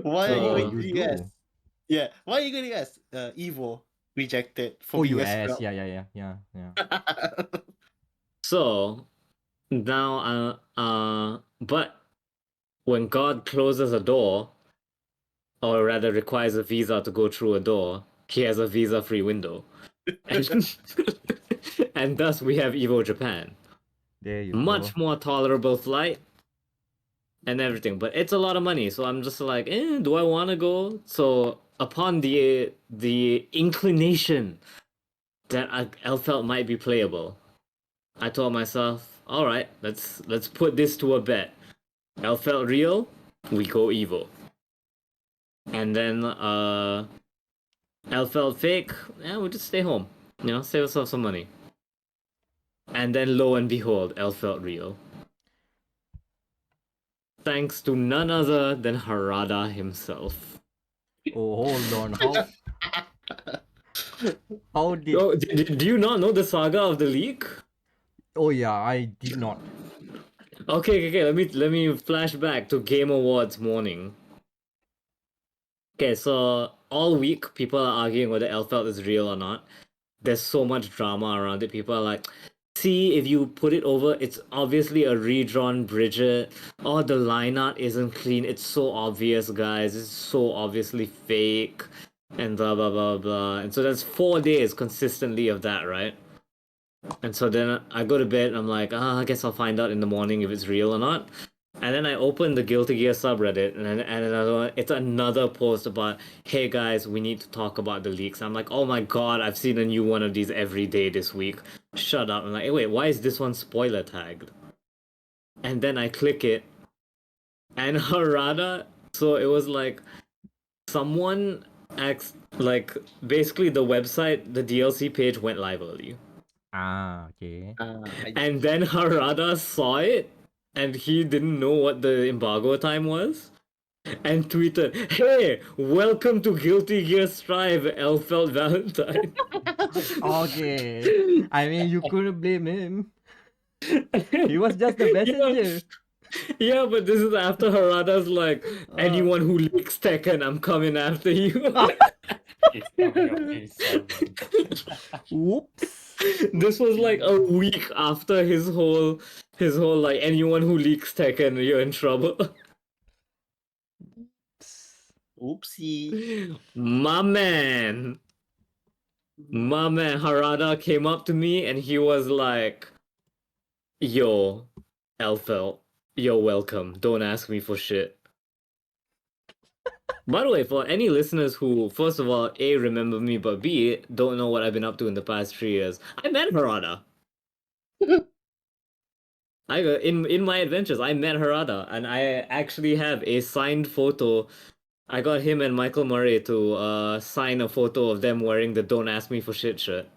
Why are you So- going you to do. US? Yeah. Why are you going to US? Evo rejected for Oh, being a US. scrub. Yeah. So now but when God closes a door, or rather requires a visa to go through a door, he has a visa-free window. And thus we have Evo Japan. There you Much go. more tolerable flight and everything, but it's a lot of money. So I'm just like, do I want to go? So upon the inclination that Elfelt might be playable, I told myself, all right, let's put this to a bet. Elfelt real, we go Evo. And then Elfelt fake, we'll just stay home. Save ourselves some money. And then lo and behold, Elfelt real. Thanks to none other than Harada himself. Oh, hold on. How did? Oh, do you not know the saga of the leak? Oh yeah, I did not. Okay. Let me flash back to Game Awards morning. Okay, so all week people are arguing whether Elfelt is real or not. There's so much drama around it. People are like, see, if you put it over, it's obviously a redrawn Bridget. Oh, the line art isn't clean. It's so obvious, guys. It's so obviously fake. And blah, blah, blah, blah. And so that's 4 days consistently of that, right? And so then I go to bed and I'm like, I guess I'll find out in the morning if it's real or not. And then I open the Guilty Gear subreddit and it's another post about, hey guys, we need to talk about the leaks. I'm like, oh my god, I've seen a new one of these every day this week. Shut up. I'm like, hey, wait, why is this one spoiler tagged? And then I click it, and Harada, so it was like, someone like, basically the website, the DLC page went live early. Okay. And then Harada saw it, and he didn't know what the embargo time was, and tweeted, "Hey, welcome to Guilty Gear Strive, Elfelt Valentine." Okay. I mean, you couldn't blame him. He was just a messenger. Yeah, but this is after Harada's like, anyone who leaks Tekken, I'm coming after you. It's coming up in seven. Whoops. This was like a week after his whole like, anyone who leaks Tekken, you're in trouble. Oopsie. My man Harada came up to me and he was like, "Yo, Elfel, you're welcome. Don't ask me for shit." By the way, for any listeners who, first of all, A, remember me, but B, don't know what I've been up to in the past 3 years, I met Harada. In my adventures, I met Harada, and I actually have a signed photo. I got him and Michael Murray to sign a photo of them wearing the "Don't Ask Me for Shit" shirt.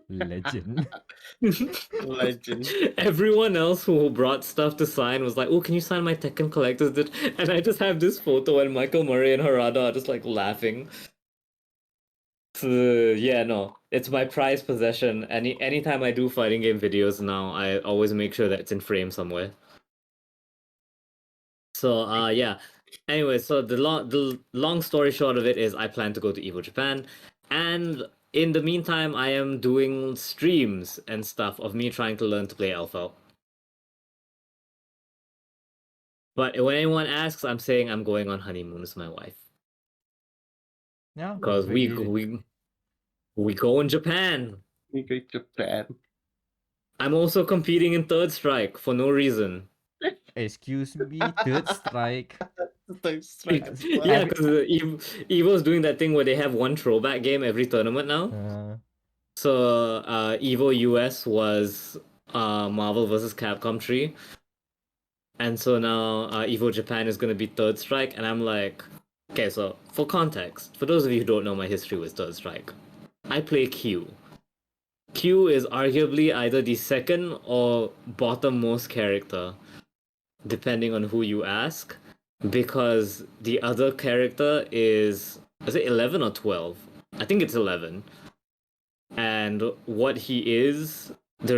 Legend. Legend. Everyone else who brought stuff to sign was like, "Oh, can you sign my Tekken collector's?" And I just have this photo, and Michael Murray and Harada are just like laughing. So, yeah, no, it's my prized possession. Anytime I do fighting game videos now, I always make sure that it's in frame somewhere. So, yeah. Anyway, so the long story short of it is, I plan to go to Evo Japan, and in the meantime, I am doing streams and stuff of me trying to learn to play Alpha. But when anyone asks, I'm saying I'm going on honeymoon with my wife Yeah. because we go in Japan. We go to Japan. I'm also competing in Third Strike for no reason. Excuse me, third strike. Third Strike as well. Yeah, because Evo's doing that thing where they have one throwback game every tournament now. So Evo US was Marvel vs. Capcom 3. And so now Evo Japan is going to be Third Strike. And I'm like, okay, so for context, for those of you who don't know my history with Third Strike, I play Q. Q is arguably either the second or bottom-most character, depending on who you ask, because the other character is it 11 or 12? I think it's 11. And what he is, the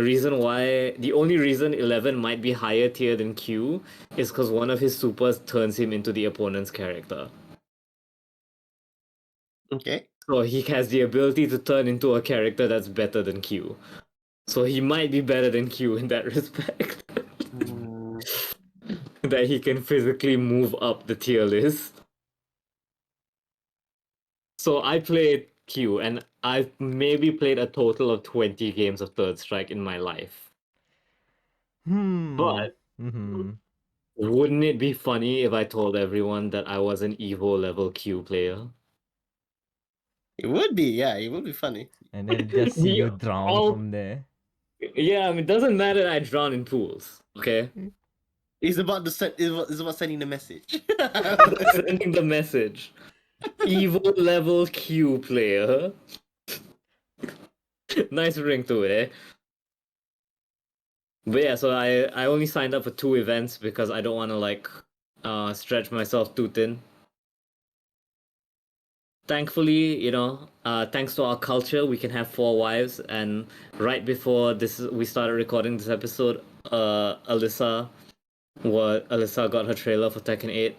only reason 11 might be higher tier than Q is because one of his supers turns him into the opponent's character. Okay. So he has the ability to turn into a character that's better than Q. So he might be better than Q in that respect. That he can physically move up the tier list. So I played Q, and I've maybe played a total of 20 games of Third Strike in my life. But wouldn't it be funny if I told everyone that I was an Evo level Q player? It would be, yeah, it would be funny. And then just see you drown from there. Yeah, I mean, it doesn't matter that I drown in pools, okay? It's about sending the message. Sending the message. Evo level Q player. Nice ring to it, eh? But yeah, so I only signed up for 2 events because I don't want to stretch myself too thin. Thankfully, thanks to our culture, we can have 4 wives. And right before we started recording this episode, Alyssa got her trailer for Tekken 8.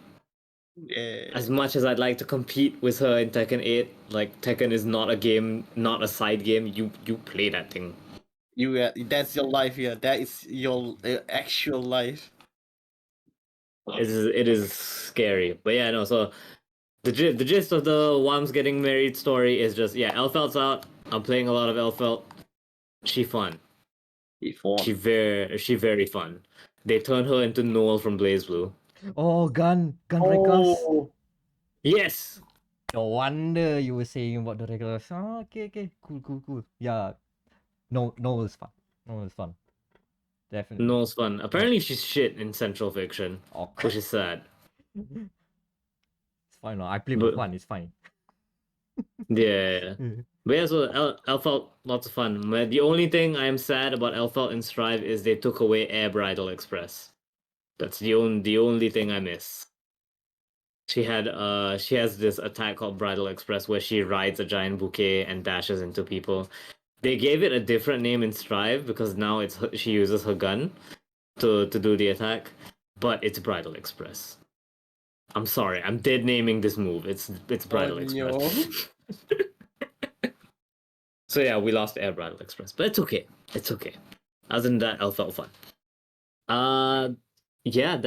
Yeah. As much as I'd like to compete with her in Tekken 8, like, Tekken is not a game, not a side game. You play that thing. That's your life here. That is your actual life. It is scary. But yeah, no, so the gist of the Wams getting married story is just, yeah, Elfelt's out. I'm playing a lot of Elfelt. She fun. She very fun. They turned her into Noel from Blaze Blue. Oh, gun breakers. Yes. No wonder you were saying about the regulars. Oh, okay, cool. Yeah, no it's fun. No, it's fun. Definitely. Noel's fun. Apparently, she's shit in Central Fiction, which is sad. It's fine. No, I play for fun. It's fine. Yeah. But yeah, so Elfelt, lots of fun. The only thing I am sad about Elfelt and Strive is they took away Air Bridal Express. That's the only thing I miss. She has this attack called Bridal Express where she rides a giant bouquet and dashes into people. They gave it a different name in Strive because now she uses her gun to do the attack, but it's Bridal Express. I'm sorry, I'm dead naming this move. It's Bridal Express. So yeah, we lost Air Bridal Express, but it's okay. It's okay. Other than that, I felt fun. Yeah,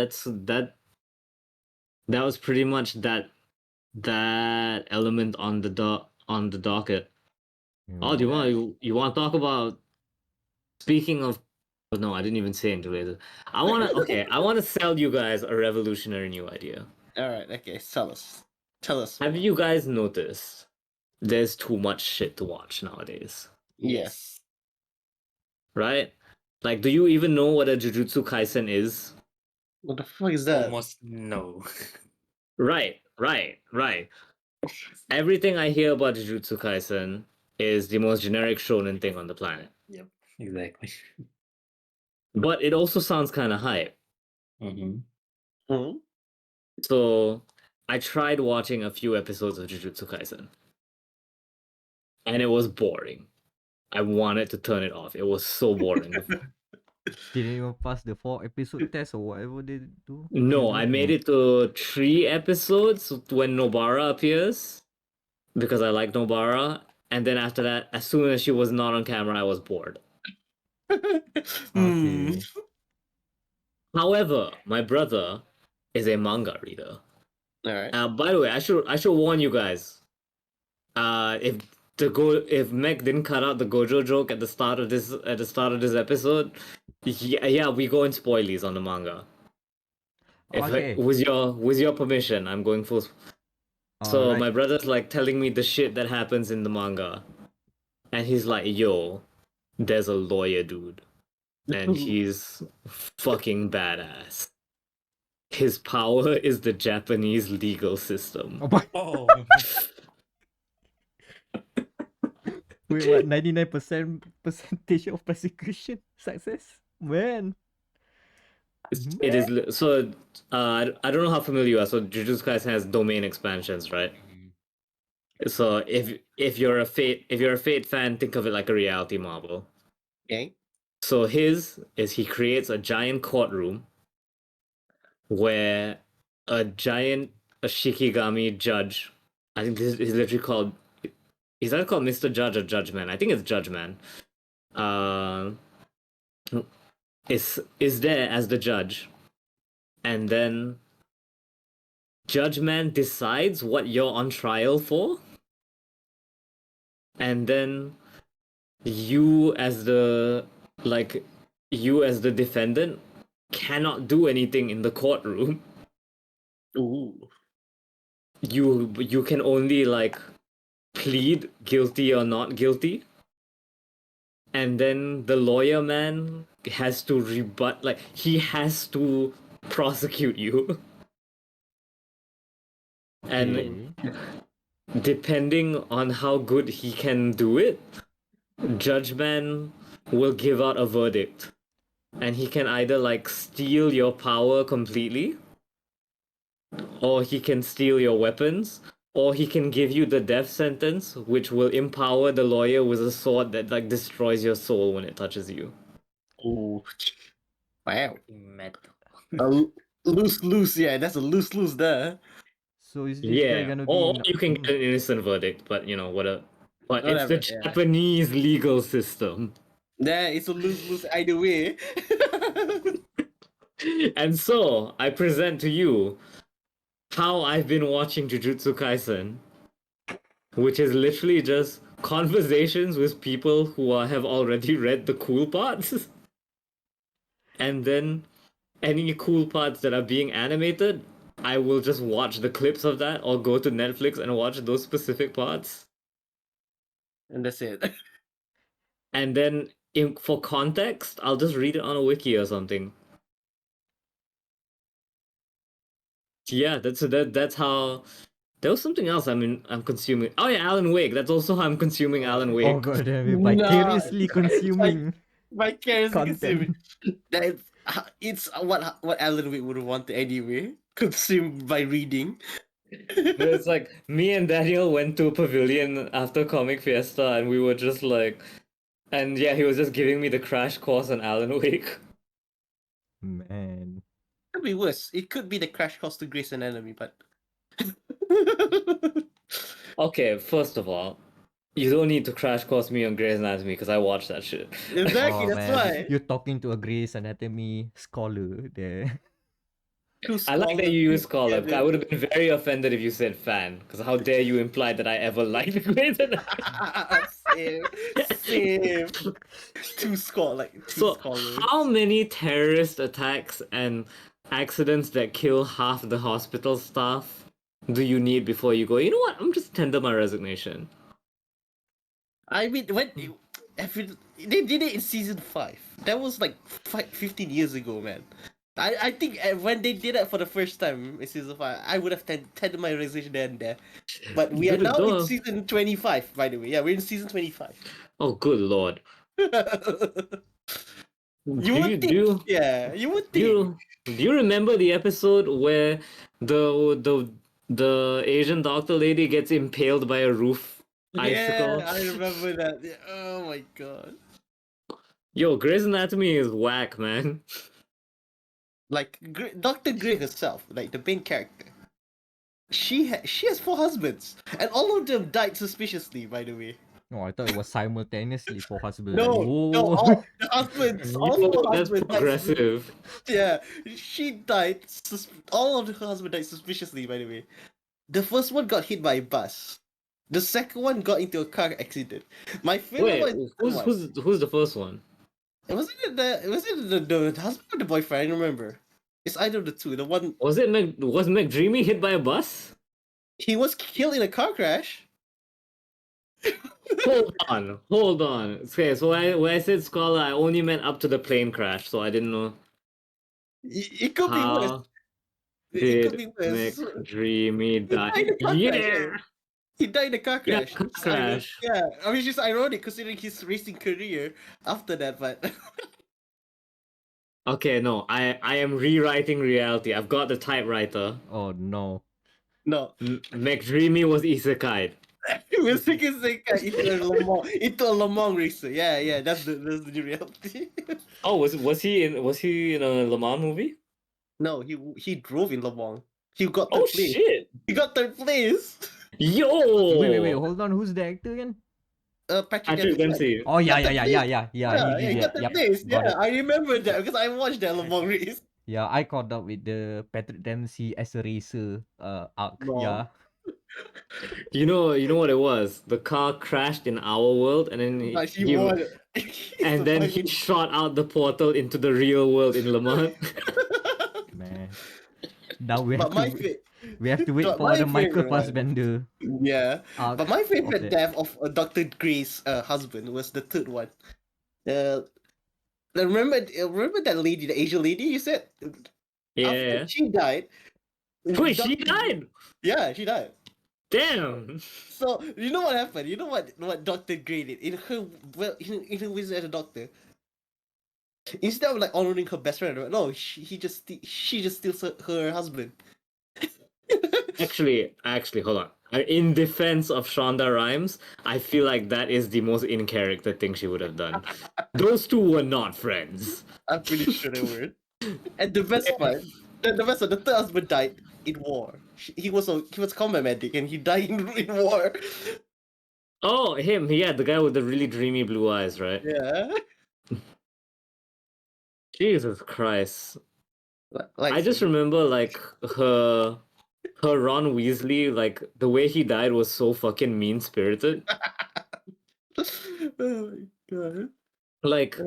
that was pretty much that element on the docket. Oh, do you want to talk about? Speaking of, oh, no, I didn't even say interlated. I want to sell you guys a revolutionary new idea. All right. Okay. Tell us. Tell us. Have you guys noticed there's too much shit to watch nowadays? Yes. Right? Like, do you even know what a Jujutsu Kaisen is? What the fuck is that? Almost no. Right. Everything I hear about Jujutsu Kaisen is the most generic shonen thing on the planet. Yep, exactly. But it also sounds kind of hype. Mm-hmm. Hmm? So I tried watching a few episodes of Jujutsu Kaisen. And it was boring. I wanted to turn it off. It was so boring. Didn't even pass the 4-episode test or whatever they do. No, I made it to 3 episodes when Nobara appears because I like Nobara. And then after that, as soon as she was not on camera, I was bored. Okay. However, my brother is a manga reader. All right. By the way, I should warn you guys. If Meck didn't cut out the Gojo joke at the start of this episode, yeah, we go in spoilies on the manga. Okay. With your permission, I'm going full. So Alright. my brother's like telling me the shit that happens in the manga, and he's like, "Yo, there's a lawyer dude, and he's fucking badass. His power is the Japanese legal system." Oh my. Oh, Wait, what? 99% percentage of prosecution success? Man. It is so. I don't know how familiar you are. So Jujutsu Kaisen has domain expansions, right? So if you're a Fate fan, think of it like a reality marvel. Okay. So his is he creates a giant courtroom where a Shikigami judge. I think this is literally called. Is that called Mr. Judge or Judge Man? I think it's Judge Man. Is there as the judge, and then Judge Man decides what you're on trial for, and then you as the defendant cannot do anything in the courtroom. Ooh. You can only like plead guilty or not guilty, and then the lawyer man has to rebut, like he has to prosecute you. And Okay. depending on how good he can do it, Judge Man will give out a verdict. And he can either like steal your power completely, or he can steal your weapons, or he can give you the death sentence, which will empower the lawyer with a sword that like destroys your soul when it touches you. Ooh. Wow. metal. Loose. Yeah, that's a loose there. So is this guy Yeah, gonna or be you can get an innocent verdict, but you know, whatever. But it's the Whatever, yeah. Japanese legal system. Yeah, it's a loose either way. And so, I present to you how I've been watching Jujutsu Kaisen, which is literally just conversations with people who have already read the cool parts. And then any cool parts that are being animated, I will just watch the clips of that or go to Netflix and watch those specific parts. And that's it. And then for context, I'll just read it on a wiki or something. Yeah, that's how. There was something else. I mean, I'm consuming. Oh yeah, Alan Wake. That's also how I'm consuming Alan Wake. Oh god damn it, Nah, vicariously consuming My careless content. That it's what Alan Wake would want anyway. Consumed by reading. It's like me and Daniel went to a pavilion after Comic Fiesta, and we were just like, and yeah, he was just giving me the crash course on Alan Wake. Man. Could be worse. It could be the crash course to Grey's Anatomy, but Okay, first of all, you don't need to crash course me on Grey's Anatomy because I watched that shit. exactly Oh that's man, why. you're talking to a Grey's Anatomy scholar there. I like that you use scholar. together. I would have been very offended if you said fan, because how dare you imply that I ever liked Grey's Anatomy? Same, same. Two So, scholars. how many terrorist attacks and accidents that kill half the hospital staff do you need before you go, you know what, I'm just tender my resignation? I mean, they did it in season 5. That was like 15 years ago, man. I think when they did that for the first time in season 5, I would have tendered my resignation there and there. But we are Good now in lord. season 25, by the way. Yeah, we're in season 25. Oh, good lord. You Do would think, yeah, you would think. do you remember the episode where the Asian doctor lady gets impaled by a roof icicle? Yeah, I remember that. Yeah, oh my god. Yo, Grey's Anatomy is whack, man. Like Dr. Grey herself, like the main character. She has 4 husbands, and all of them died suspiciously. By the way, No, I thought it was simultaneously for husband. Like, no, whoa. all the husbands, all Yo, 4 that's husbands died. progressive. Yeah, she died. All of her husband died suspiciously. By the way, the first one got hit by a bus. The second one got into a car accident. My favorite Wait, one is the second one. who's the first one? Was it the husband or the boyfriend? I don't remember. It's either of the two. The one Was McDreamy hit by a bus? he was killed in a car crash. Hold on. Okay, so when I said scholar, I only meant up to the plane crash, so I didn't know It could be worse. how It could did be worse. McDreamy die. He died in a car crash. Yeah, He died in a car yeah, crash. car It's ironic. crash. Yeah, I mean, it's just ironic considering his racing career after that, but Okay, no, I am rewriting reality. I've got the typewriter. Oh no. no. McDreamy was isekai. We're thinking into a Le Mans racer. Yeah, that's the new reality. Oh, was he in a Le Mans movie? No, he drove in Le Mans. He got Oh third place. shit! He got third place. Yo! Wait, hold on. Who's the actor again? Patrick Patrick Dempsey. Oh yeah. Got third place. Yeah, He he did got that. third Yep. place. Got Yeah, it. I remember that because I watched that Le Mans race. Yeah, I caught up with the Patrick Dempsey as a racer arc. No. Yeah. You know what it was? The car crashed in our world, and then But he won. and then he shot out the portal into the real world in Le Mans. Man. Now we But have my to fa- we have to wait but for my the Michael favorite one- Fassbender Yeah, arc. but my favorite that. death of Dr. Gray's husband was the third one. Remember that lady, the Asian lady you said? Yeah. After she died. Wait, she Dr. died. Yeah, she died. Damn. So you know what happened? You know what Dr. Gray did in her visit as a doctor. Instead of like honoring her best friend, no, she just steals her husband. Actually, hold on. In defense of Shonda Rhimes, I feel like that is the most in character thing she would have done. Those two were not friends. I'm pretty sure they were. And the best part, the third husband died in war. He was combat medic and he died in war. Oh, him. Yeah, the guy with the really dreamy blue eyes, right? Yeah. Jesus Christ. Like I just remember like her Ron Weasley, like the way he died was so fucking mean spirited. Oh my god. Like,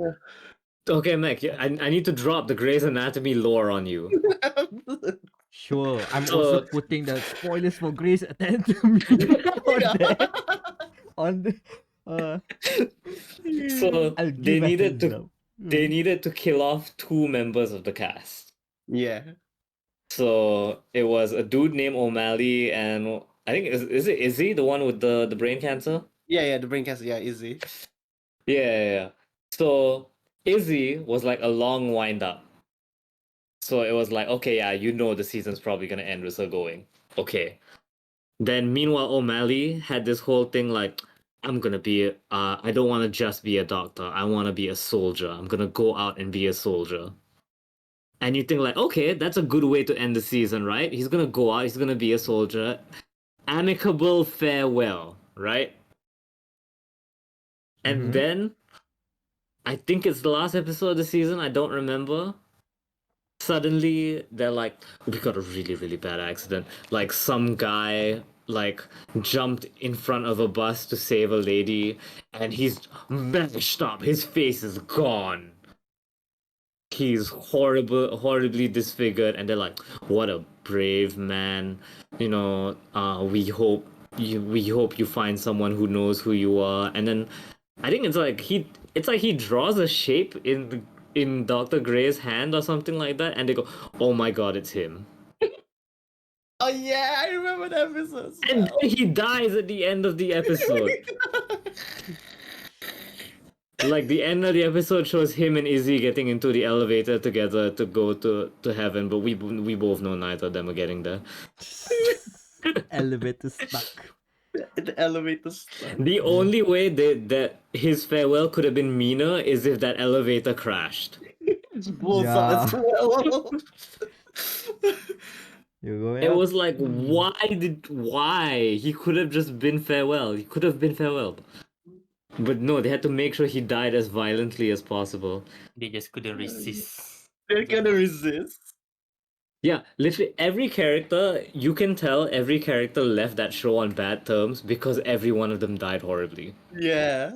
okay, Meck, I need to drop the Grey's Anatomy lore on you. Sure. I'm also putting the spoilers for Grey's Anatomy on the So I'll they give a needed heads to up. they needed to kill off 2 members of the cast. Yeah. So it was a dude named O'Malley, and I think is it Izzy, the one with the brain cancer? Yeah, the brain cancer, yeah, Izzy. Yeah. So Izzy was like a long wind up. So it was like, okay, yeah, you know the season's probably gonna end with her going. Okay. Then meanwhile, O'Malley had this whole thing like, I'm gonna be I don't wanna just be a doctor. I wanna be a soldier. I'm gonna go out and be a soldier. And you think like, okay, that's a good way to end the season, right? He's gonna go out, he's gonna be a soldier. Amicable farewell, right? And then I think it's the last episode of the season, I don't remember. suddenly they're like, we got a really, really bad accident. Like some guy like jumped in front of a bus to save a lady and he's mashed up. His face is gone. He's horribly disfigured, and they're like, "What a brave man! We hope you find someone who knows who you are." And then, I think it's like he draws a shape in Doctor Gray's hand or something like that, and they go, "Oh my God, it's him!" Oh yeah, I remember that episode. As And well. then he dies at the end of the episode. Like the end of the episode shows him and Izzy getting into the elevator together to go to heaven, but we both know neither of them are getting there. Elevator stuck. The elevator stuck. The only way that his farewell could have been meaner is if that elevator crashed. Blows up as well. You going It up? was like, why? He could have just been farewell. He could have been farewell. But no, they had to make sure he died as violently as possible. They just couldn't resist. They're gonna resist. Yeah, literally every character, you can tell every character left that show on bad terms because every one of them died horribly. Yeah.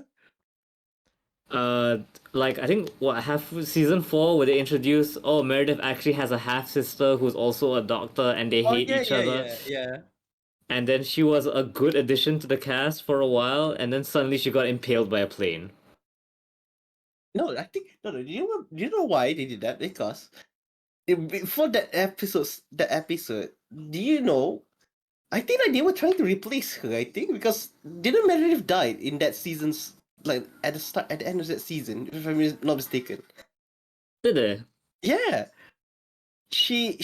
Like I think season 4 where they introduce, oh, Meredith actually has a half sister who's also a doctor and they hate each other. Yeah. And then she was a good addition to the cast for a while, and then suddenly she got impaled by a plane. No, I think no. Do you know why they did that? Because before that episode, do you know? I think like they were trying to replace her. I think because didn't Meredith died in that season's like at the end of that season, if I'm not mistaken. Did they? Yeah, she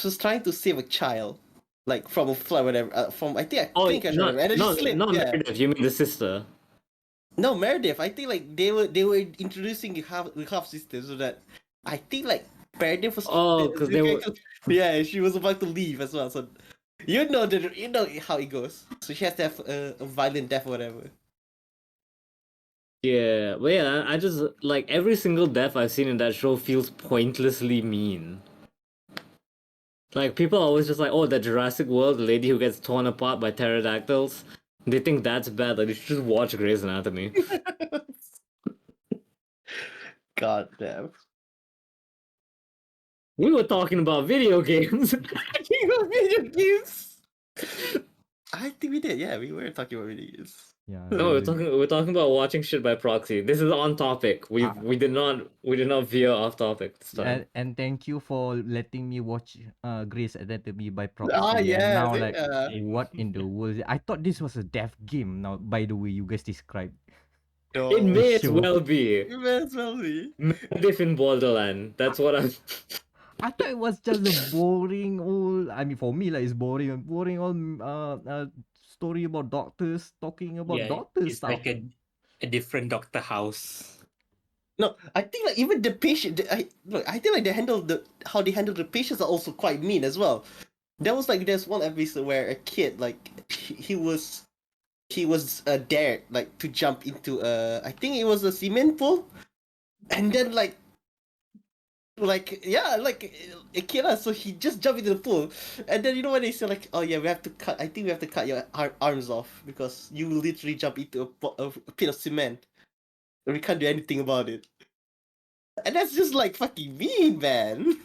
was trying to save a child, like from a flood, whatever. I think I remember. And then she slipped. not Yeah. Meredith, you mean the sister. No, Meredith. I think like they were introducing the half sister so that I think like Meredith was Because they were. yeah, she was about to leave as well. So you know how it goes. So she has to have a violent death or whatever. Yeah, but yeah, I just like every single death I've seen in that show feels pointlessly mean. Like people are always just like, oh, the Jurassic World lady who gets torn apart by pterodactyls. They think that's bad. Like you should just watch Grey's Anatomy. God damn. We were talking about video games. Video games. I think we did. Yeah, we were talking about video games. Yeah. No, we're talking about watching shit by proxy. This is on topic. We did not veer off topic this time. And thank you for letting me watch Grey's Anatomy by proxy. yeah, And now they- like what in the world? I thought this was a deaf game. Now by the way you guys described. No, It may as sure. well be. it may as well be. Meredith in Borderland. That's what I'm. I thought it was just a boring old. I mean, for me, like it's boring old story about doctors talking about doctors it's stuff. like a different Doctor House. No, I think like even the patient. I think like how they handle the patients are also quite mean as well. There was like there's one episode where a kid like he was dared like to jump into I think it was a cement pool, and then like a kid so he just jumped into the pool, and then you know what they say like, oh yeah, we have to cut your arms off because you literally jump into a pit of cement and we can't do anything about it. And that's just like fucking mean, man.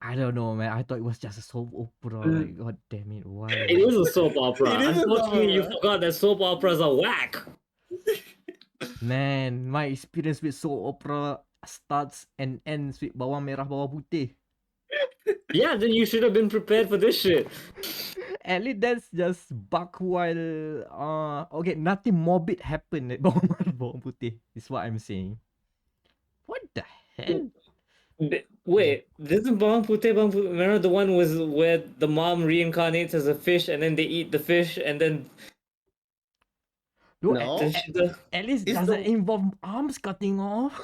I don't know, man. I thought it was just a soap opera. Like, god damn it, why? It is a soap opera. It is a soap Unfortunately, you opera. forgot that soap operas are whack. Man, my experience with soap opera starts and ends with bawang merah bawang putih. Yeah, then you should have been prepared for this shit. At least that's just buck while okay, nothing morbid happened at bawang merah bawang putih. Is what I'm saying. What the hell? Wait, this is Bawang Putih, remember the one was where the mom reincarnates as a fish and then they eat the fish and then No, No. at least It's doesn't the- involve arms cutting off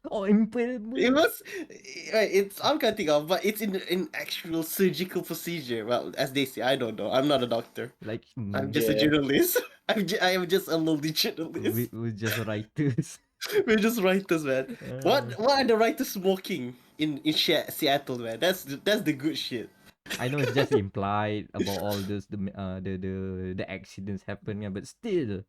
or impalement. It's I'm cutting off, but it's in actual surgical procedure. Well, as they say, I don't know. I'm not a doctor. Like I'm just a Yeah. journalist. I am just a lonely journalist. we're just writers. We're just writers, man. Uh, What are the writers smoking in Seattle, man? That's the good shit. I know it's just implied about all this the accidents happen, yeah, but still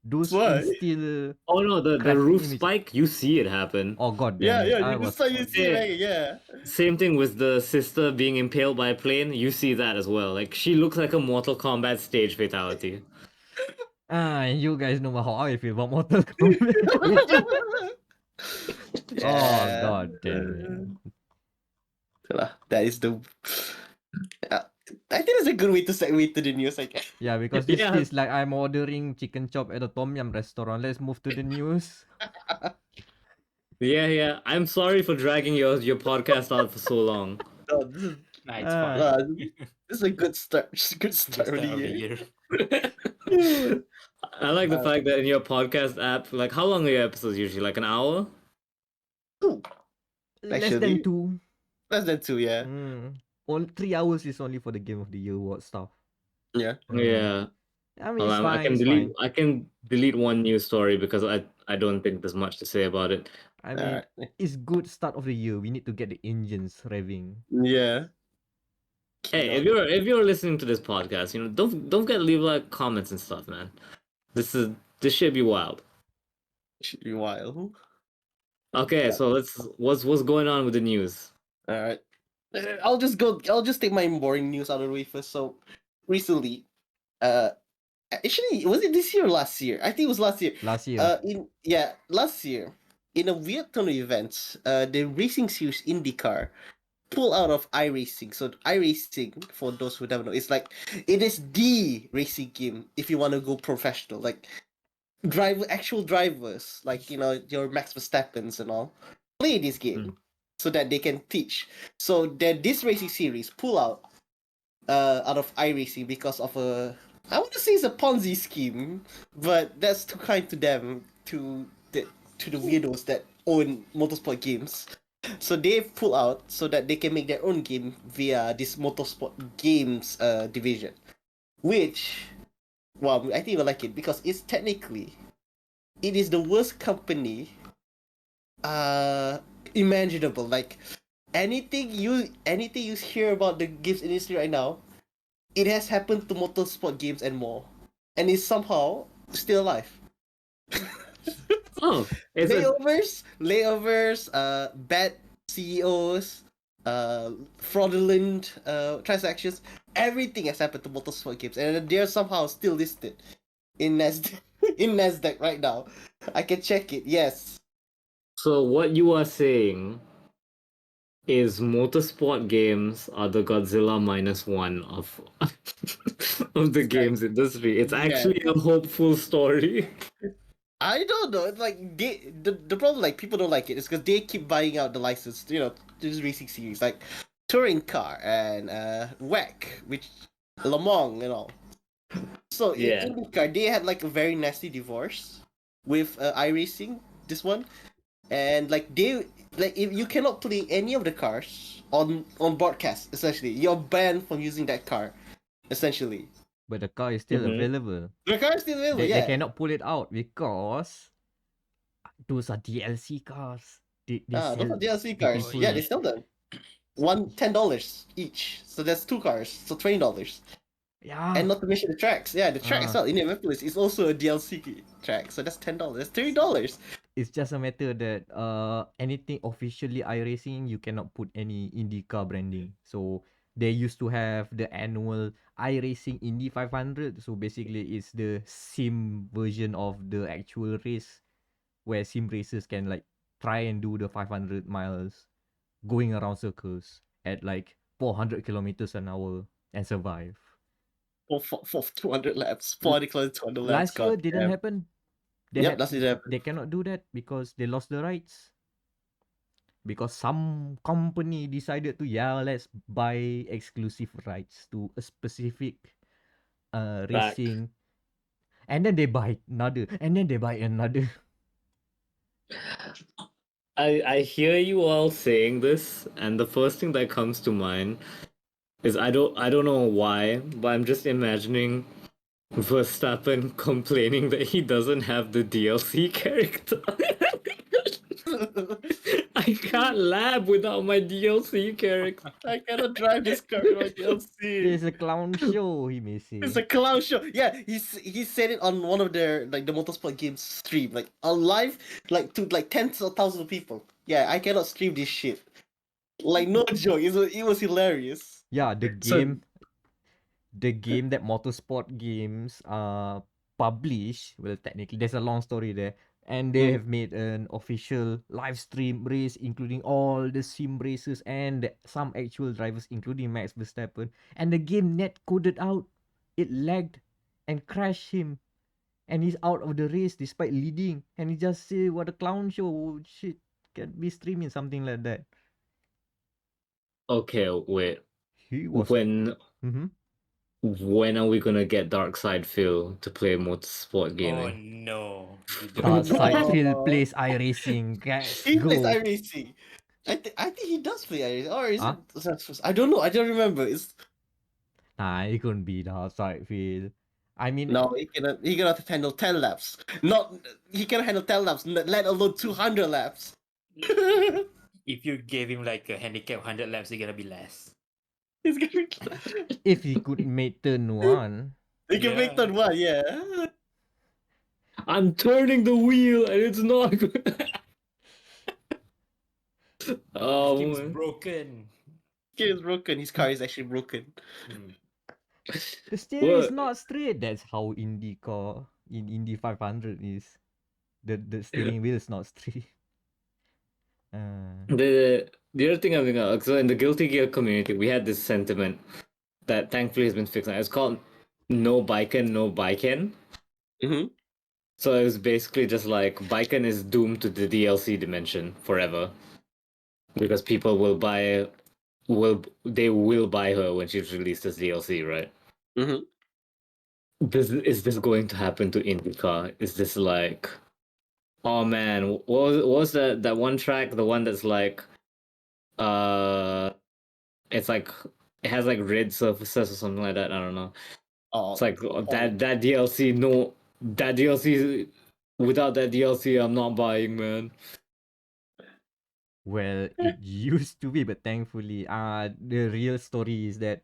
those Why? instill Oh no, the crafting roof image. spike, you see it happen. Oh god Yeah, damn it! yeah. I You was just saw you see Yeah. it, yeah. Same thing with the sister being impaled by a plane. You see that as well. Like she looks like a Mortal Kombat stage fatality. you guys know how I feel about Mortal Kombat. Oh Yeah. god damn it! That is the. Uh, I think that's a good way to segue to the news. I guess. Yeah, because this Yeah. feels like I'm ordering chicken chop at a tom yum restaurant. Let's move to the news. Yeah. I'm sorry for dragging your podcast out for so long. No, this is Nah, it's Ah. fine. this is a good start. Good Good start of start the of the year. year. I like the fact that in your podcast app, like how long are your episodes usually? Like an hour? Less Actually, than 2. less than 2, yeah. On 3 hours is only for the game of the year award stuff. Yeah. Yeah. I mean, Well, it's I fine. can It's delete fine. I can delete one news story because I don't think there's much to say about it. I mean, it's good start of the year. We need to get the engines revving. Yeah. Hey, if you're listening to this podcast, don't forget to leave like comments and stuff, man. This should be wild. Should be wild. Okay, Yeah. so what's going on with the news? All right. I'll just take my boring news out of the way first. So, recently, actually, was it this year or last year? I think it was last year. Last year. Last year, in a weird turn of events, the racing series IndyCar pull out of iRacing. So iRacing, for those who don't know, it is the racing game if you want to go professional. Like actual drivers, like your Max Verstappens and all, play this game so that they can teach. So that this racing series pull out of iRacing because of I want to say it's a Ponzi scheme, but that's too kind to them, to the weirdos that own motorsport games. So they pull out so that they can make their own game via this motorsport games division, which, well, I think you like it because it is the worst company imaginable. Like anything you hear about the games industry right now, it has happened to motorsport games and more, and is somehow still alive. Oh, layovers, bad CEOs, fraudulent transactions. Everything has happened to motorsport games, and they're somehow still listed in Nasdaq. In Nasdaq right now, I can check it. Yes. So what you are saying is motorsport games are the Godzilla -1 of of the games industry. It's actually a hopeful story. I don't know. It's like the problem, like people don't like it, is because they keep buying out the license. This racing series like touring car and WEC, which Le Mans and all. So Yeah. in IndyCar, they had like a very nasty divorce with iRacing. This one, and if you cannot play any of the cars on broadcast. Essentially, you're banned from using that car. Essentially, But the car is still available. the car is still available. They cannot pull it out because those are DLC cars. They Those sell are DLC cars. beautiful. Yeah, they sell them. $10 each. So that's 2 cars. So $20. Yeah. And not to mention the tracks. Yeah, the track as well. Indianapolis is also a DLC track. So that's $10. That's $30. It's just a matter that anything officially iRacing, you cannot put any IndyCar branding. So they used to have the annual iRacing Indy 500. So basically, it's the sim version of the actual race, where sim racers can like try and do the 500 miles, going around circles at like 400 kilometers an hour and survive. For 200 laps. 400 kilometers, 200 laps. Last year didn't happen. Last year happened. They cannot do that because they lost the rights. Because some company decided to let's buy exclusive rights to a specific racing, and then they buy another, and then they buy another. I hear you all saying this, and the first thing that comes to mind is I don't know why, but I'm just imagining Verstappen complaining that he doesn't have the DLC character. I can't lab without my DLC character. I cannot drive this car with DLC. There's a clown show, he may say. It's a clown show. Yeah, he said it on one of their like the motorsport games stream, like on live, like to like tens of thousands of people. Yeah, I cannot stream this shit. Like no joke, it was hilarious. Yeah, the So- game, the game that motorsport games publish. Well, technically, there's a long story there, and they Mm. have made an official live stream race, including all the sim races and some actual drivers, including Max Verstappen. And the game net coded out, it lagged, and crashed him, and he's out of the race despite leading. And he just say, "What a clown show! Shit, can't be streaming something like that." Okay, wait. He was. When are we gonna get Dark Side Phil to play motorsport Oh gaming? no. You Dark don't. Side No. Phil plays iRacing. Let's He plays go. iRacing. I think he does play iRacing, or is Huh? it? I don't know. I don't remember. It's Nah, it couldn't be Dark Side Phil. I mean, no. He cannot handle 10 laps. Not he cannot handle 10 laps. Let alone 200 laps. If you gave him like a handicap 100 laps, it's gonna be less. He's gonna. if he could make turn one, He can make Yeah. that one. Yeah. I'm turning the wheel and it's not. Oh, Game's man. broken. He is broken. His car is actually broken. Hmm. the steering is What? not straight. That's how IndyCar in Indy 500 is. The steering wheel is not straight. The other thing I'm thinking of, so in the Guilty Gear community, we had this sentiment that thankfully has been fixed. It's called no biken, no biken. Mm-hmm. So it was basically just like biken is doomed to the DLC dimension forever. Because people will buy her when she's released as DLC, right? Mm-hmm. Is this going to happen to IndyCar? Is this like, oh man, what was that one track? The one that's like, it's like it has like red surfaces or something like that. I don't know. Oh, It's like that DLC. No, that DLC. Without that DLC, I'm not buying, man. Well, it used to be, but thankfully, the real story is that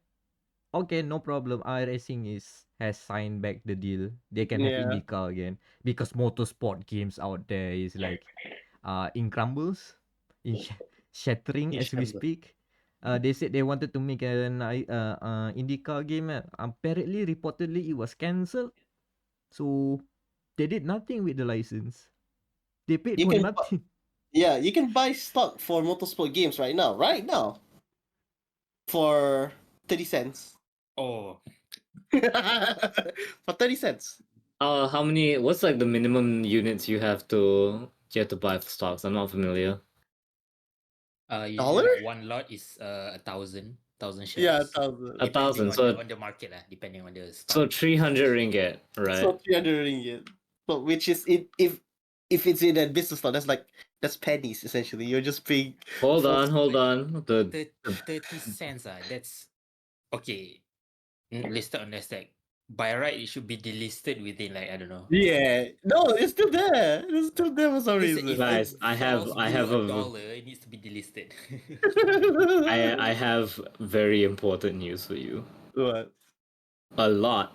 okay, no problem. iRacing has signed back the deal. They can have Yeah. IndyCar again because motorsport games out there is like in crumbles, in shattering In as we shambles. speak. They said they wanted to make an IndyCar game. Apparently, reportedly, it was cancelled. So they did nothing with the license. They paid You for can nothing. Yeah, you can buy stock for motorsport games right now. Right now. For 30 cents. Oh, For 30 cents. How many? What's like the minimum units you have to buy for stocks? I'm not familiar. usually Dollar? like one lot is 1,000 shares. Yeah, 1,000. A thousand, so- on the market lah, depending on the So stock. 300 ringgit, right? So 300 ringgit. So which is if it's in a business stock, that's pennies essentially. You're just paying. Hold for- on. The 30 cents that's okay. Listed on Nasdaq. By right, it should be delisted within like I don't know. Yeah. No, it's still there. It's still there for some Listen, reason. if Guys, it I have- falls I have below a- $1, it needs to be delisted. I have very important news for you. What? A lot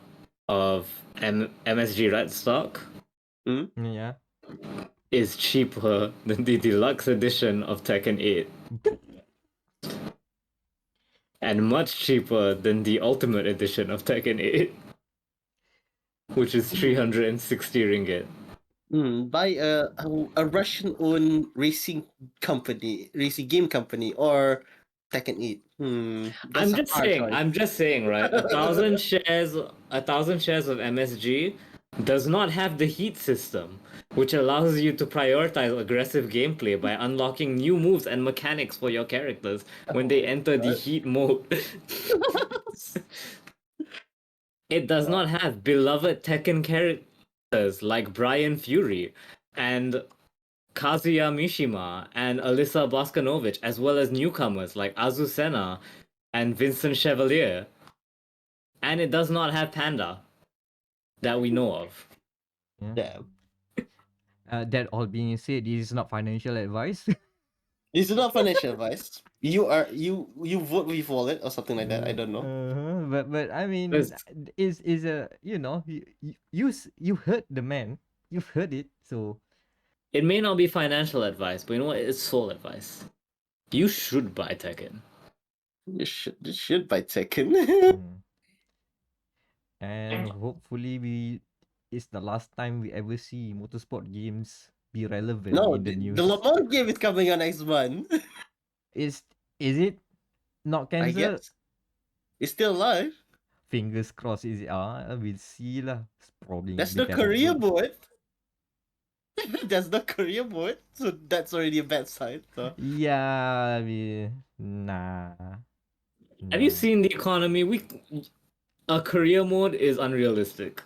of MSG Red stock Yeah. is cheaper than the deluxe edition of Tekken 8. And much cheaper than the ultimate edition of Tekken 8. Which is 360 ringgit. Buy a Russian-owned racing game company, or Tekken 8. That's I'm a just hard saying, choice. right? 1,000 shares of MSG does not have the heat system, which allows you to prioritize aggressive gameplay by unlocking new moves and mechanics for your characters when they enter the heat mode. It does not have beloved Tekken characters like Brian Fury and Kazuya Mishima and Alyssa Boskanovich, as well as newcomers like Azucena and Vincent Chevalier. And it does not have Panda. that we know of. Damn. That all being said, this is not financial advice. This is not financial advice. You vote with wallet or something like that. I don't know. But I mean, There's- is a you heard the man, you've heard it, so It may not be financial advice, but you know what? It's soul advice. You should buy Tekken. You should buy Tekken. and hopefully it's the last time we ever see motorsport games be relevant No, in the news. the Lamar game is coming out next month. Is it not I cancelled? guess it's still alive. Fingers crossed. Is it? We'll see lah. It's probably That's be the career cancelled. mode. That's the career mode. So that's already a bad sign. So. Yeah, I mean, nah. Have you nah. seen the economy? A career mode is unrealistic.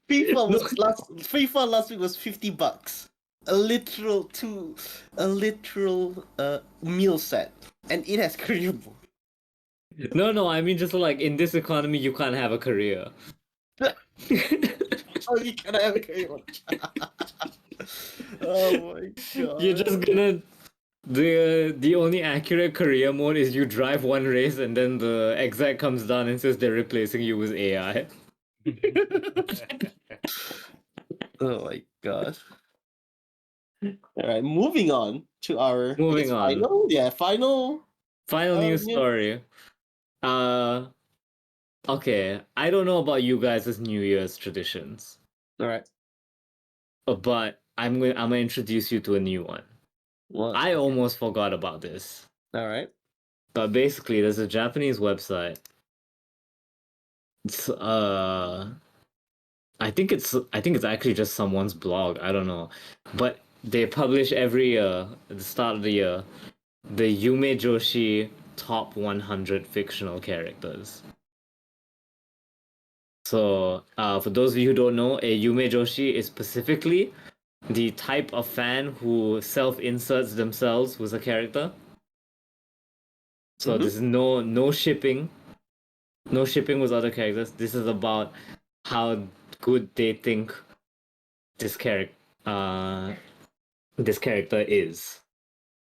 FIFA last week was $50. A literal meal set. And it has career mode. No, I mean just like in this economy, you can't have a career. Oh, you can have a career mode. Oh my god. You're just gonna the only accurate career mode is you drive one race and then the exec comes down and says they're replacing you with AI. Oh my god. Alright, moving on to our Moving on. final News news. story. Okay, I don't know about you guys' New Year's traditions, Alright. but I'm gonna introduce you to a new one. What? I almost forgot about this, Alright. but basically, there's a Japanese website. It's I think it's actually just someone's blog. I don't know, but they publish every year at the start of the year the Yumijoshi top 100 fictional characters. So, for those of you who don't know, a Yumijoshi is specifically the type of fan who self-inserts themselves with a character. So there's no shipping, with other characters. This is about how good they think this character is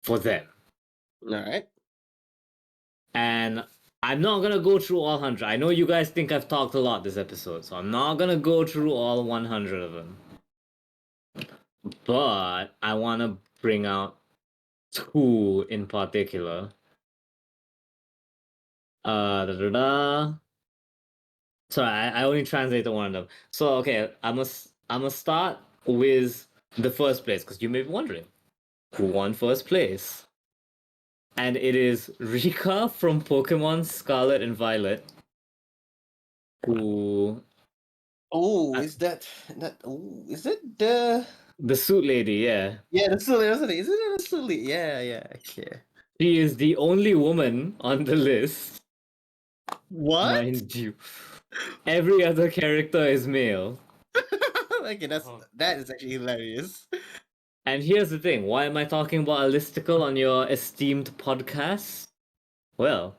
for them. Alright. And I'm not gonna go through all 100. I know you guys think I've talked a lot this episode, so I'm not gonna go through all 100 of them. But I want to bring out two in particular. Sorry, I only translated one of them. So okay, I must start with the first place because you may be wondering who won first place, and it is Rika from Pokemon Scarlet and Violet, who Oh, is that is it the the suit lady, yeah. Yeah, the silly, wasn't it? Isn't it a silly? Yeah, okay. She is the only woman on the list, What? mind you. Every other character is male. Okay, that is actually hilarious. And here's the thing, why am I talking about a listicle on your esteemed podcast? Well,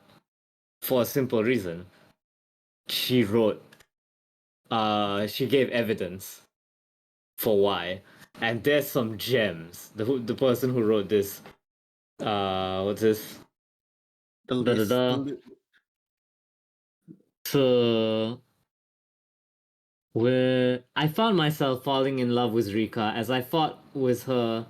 for a simple reason. She wrote, she gave evidence for why. And there's some gems. The person who wrote this, what's this? The Da, da, list. da. So, where I found myself falling in love with Rika as I fought with her.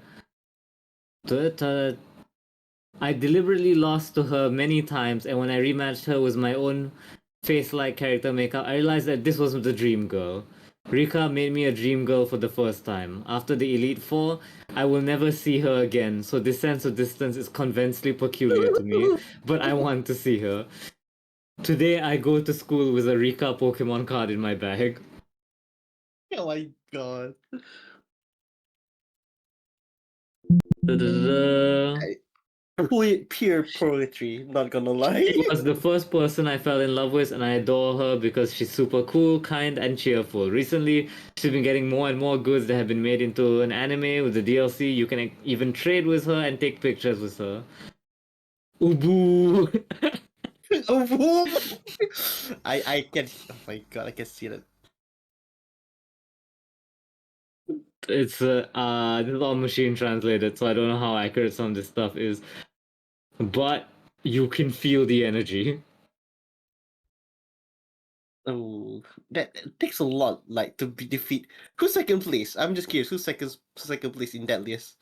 I deliberately lost to her many times, and when I rematched her with my own face-like character makeup, I realized that this wasn't the dream girl. Rika made me a dream girl for the first time. After the Elite Four, I will never see her again, so this sense of distance is conventionally peculiar to me, but I want to see her. Today, I go to school with a Rika Pokemon card in my bag. Oh my god. Da-da-da-da. Pure poetry, not gonna lie. She was the first person I fell in love with, and I adore her because she's super cool, kind, and cheerful. Recently, she's been getting more and more goods that have been made into an anime with the DLC. You can even trade with her and take pictures with her. Ubu! I can. Oh my god, I can see that. It's this is all machine translated, so I don't know how accurate some of this stuff is. But you can feel the energy. Oh, that it takes a lot, like to be defeat. Who's second place? I'm just curious. Who's second place in that list?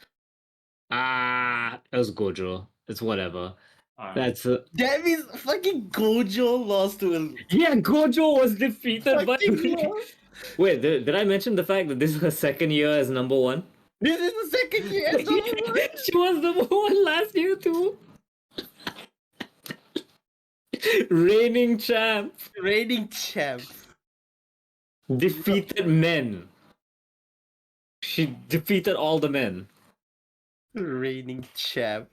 It was Gojo. It's whatever. Alright. That's That means fucking Gojo lost to a yeah. Gojo was defeated by. fucking lost. Wait, did I mention the fact that this is her second year as number one? This is the second year as number one. She was number one last year too. Reigning champ. Reigning champ. Defeated men. She defeated all the men. Reigning champ.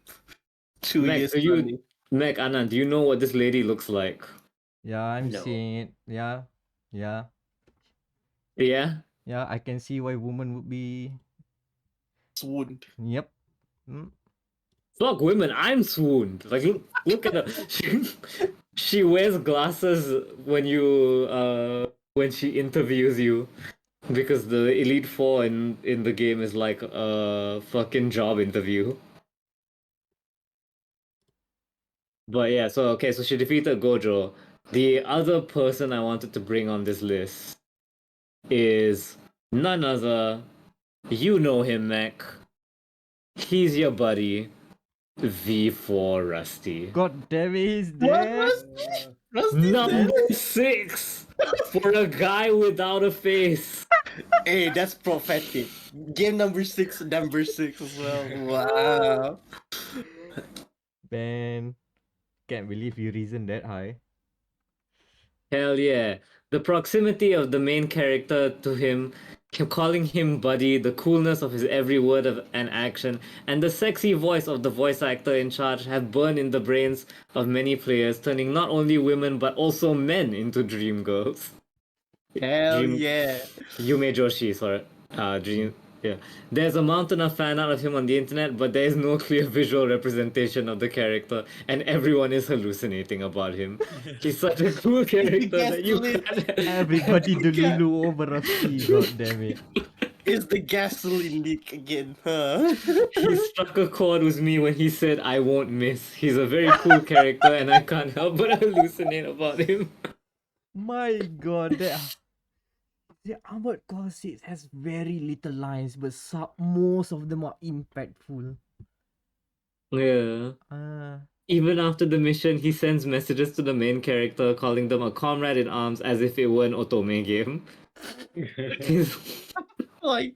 2 Meck, years do you, running. Meck, Anan, do you know what this lady looks like? Yeah, I'm No. seeing it. Yeah. Yeah? Yeah, I can see why woman would be. Swoon. Yep. Mm. Fuck women, I'm swooned. Like, look at her. She wears glasses when when she interviews you. Because the Elite Four in the game is like a fucking job interview. But yeah, so she defeated Gojo. The other person I wanted to bring on this list is none other. You know him, Meck. He's your buddy, V4 Rusty. God damn it, he's What there. Rusty? Rusty Number 6 for a guy without a face. Hey, that's prophetic. Game number 6 as well. Wow. Man, can't believe you reasoned that high. Hell yeah. The proximity of the main character to him, calling him buddy, the coolness of his every word and action, and the sexy voice of the voice actor in charge have burned in the brains of many players, turning not only women but also men into dream girls. Hell Dream- yeah. Yumijoshi, sorry. Dream. Yeah. There's a mountain of fan art of him on the internet, but there is no clear visual representation of the character, and everyone is hallucinating about him. He's such a cool character that you can't. Everybody delulu over Rusty, god damn it. It's the gasoline leak again, huh? He struck a chord with me when he said, I won't miss. He's a very cool character, and I can't help but hallucinate about him. My god, the Armored Core 6 has very little lines, but most of them are impactful. Yeah. Even after the mission, he sends messages to the main character, calling them a comrade in arms as if it were an Otome game. He's- Like,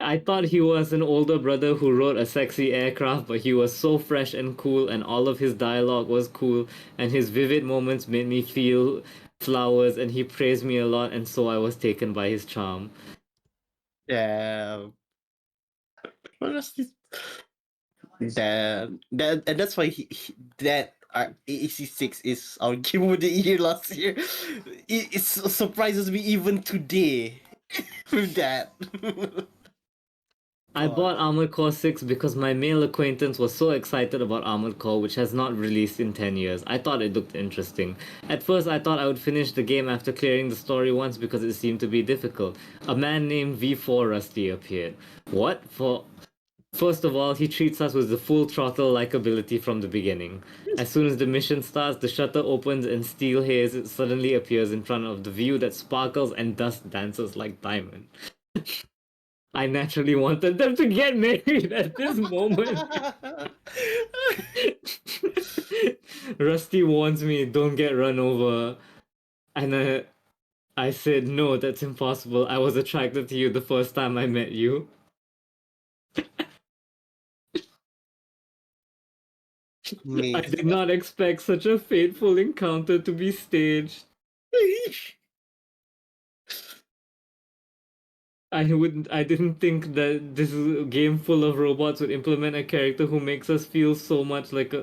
I thought he was an older brother who rode a sexy aircraft, but he was so fresh and cool, and all of his dialogue was cool, and his vivid moments made me feel flowers, and he praised me a lot, and so I was taken by his charm. damn. Rusty's. Damn. And that's why that AC6 is our game of the year last year. It surprises me even today with that. I bought Armored Core 6 because my male acquaintance was so excited about Armored Core, which has not released in 10 years. I thought it looked interesting. At first, I thought I would finish the game after clearing the story once because it seemed to be difficult. A man named V4 Rusty appeared. What? First of all, he treats us with the full throttle likability from the beginning. As soon as the mission starts, the shutter opens and steel haze suddenly appears in front of the view that sparkles and dust dances like diamond. I naturally wanted them to get married at this moment. Rusty warns me, don't get run over. And I said, no, that's impossible. I was attracted to you the first time I met you. I did not expect such a fateful encounter to be staged. I didn't think that this game full of robots would implement a character who makes us feel so much like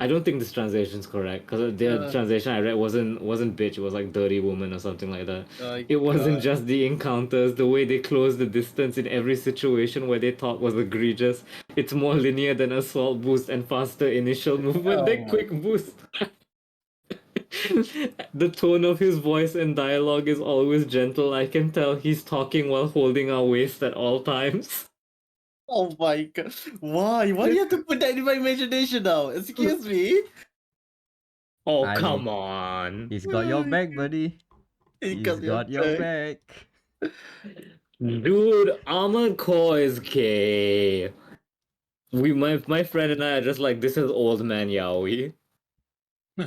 I don't think this translation is correct because the translation I read wasn't bitch. It was like dirty woman or something like that. Oh It wasn't God. just the encounters, the way they closed the distance in every situation where they thought was egregious. It's more linear than assault boost and faster initial movement than quick boost. The tone of his voice and dialogue is always gentle. I can tell he's talking while holding our waist at all times. Oh my God. Why? Why do you have to put that in my imagination now? Excuse me. Oh, I come mean, on. he's got your back, buddy. He He's got your back. Dude, Armored Core is gay. My friend and I are just like, this is old man yaoi.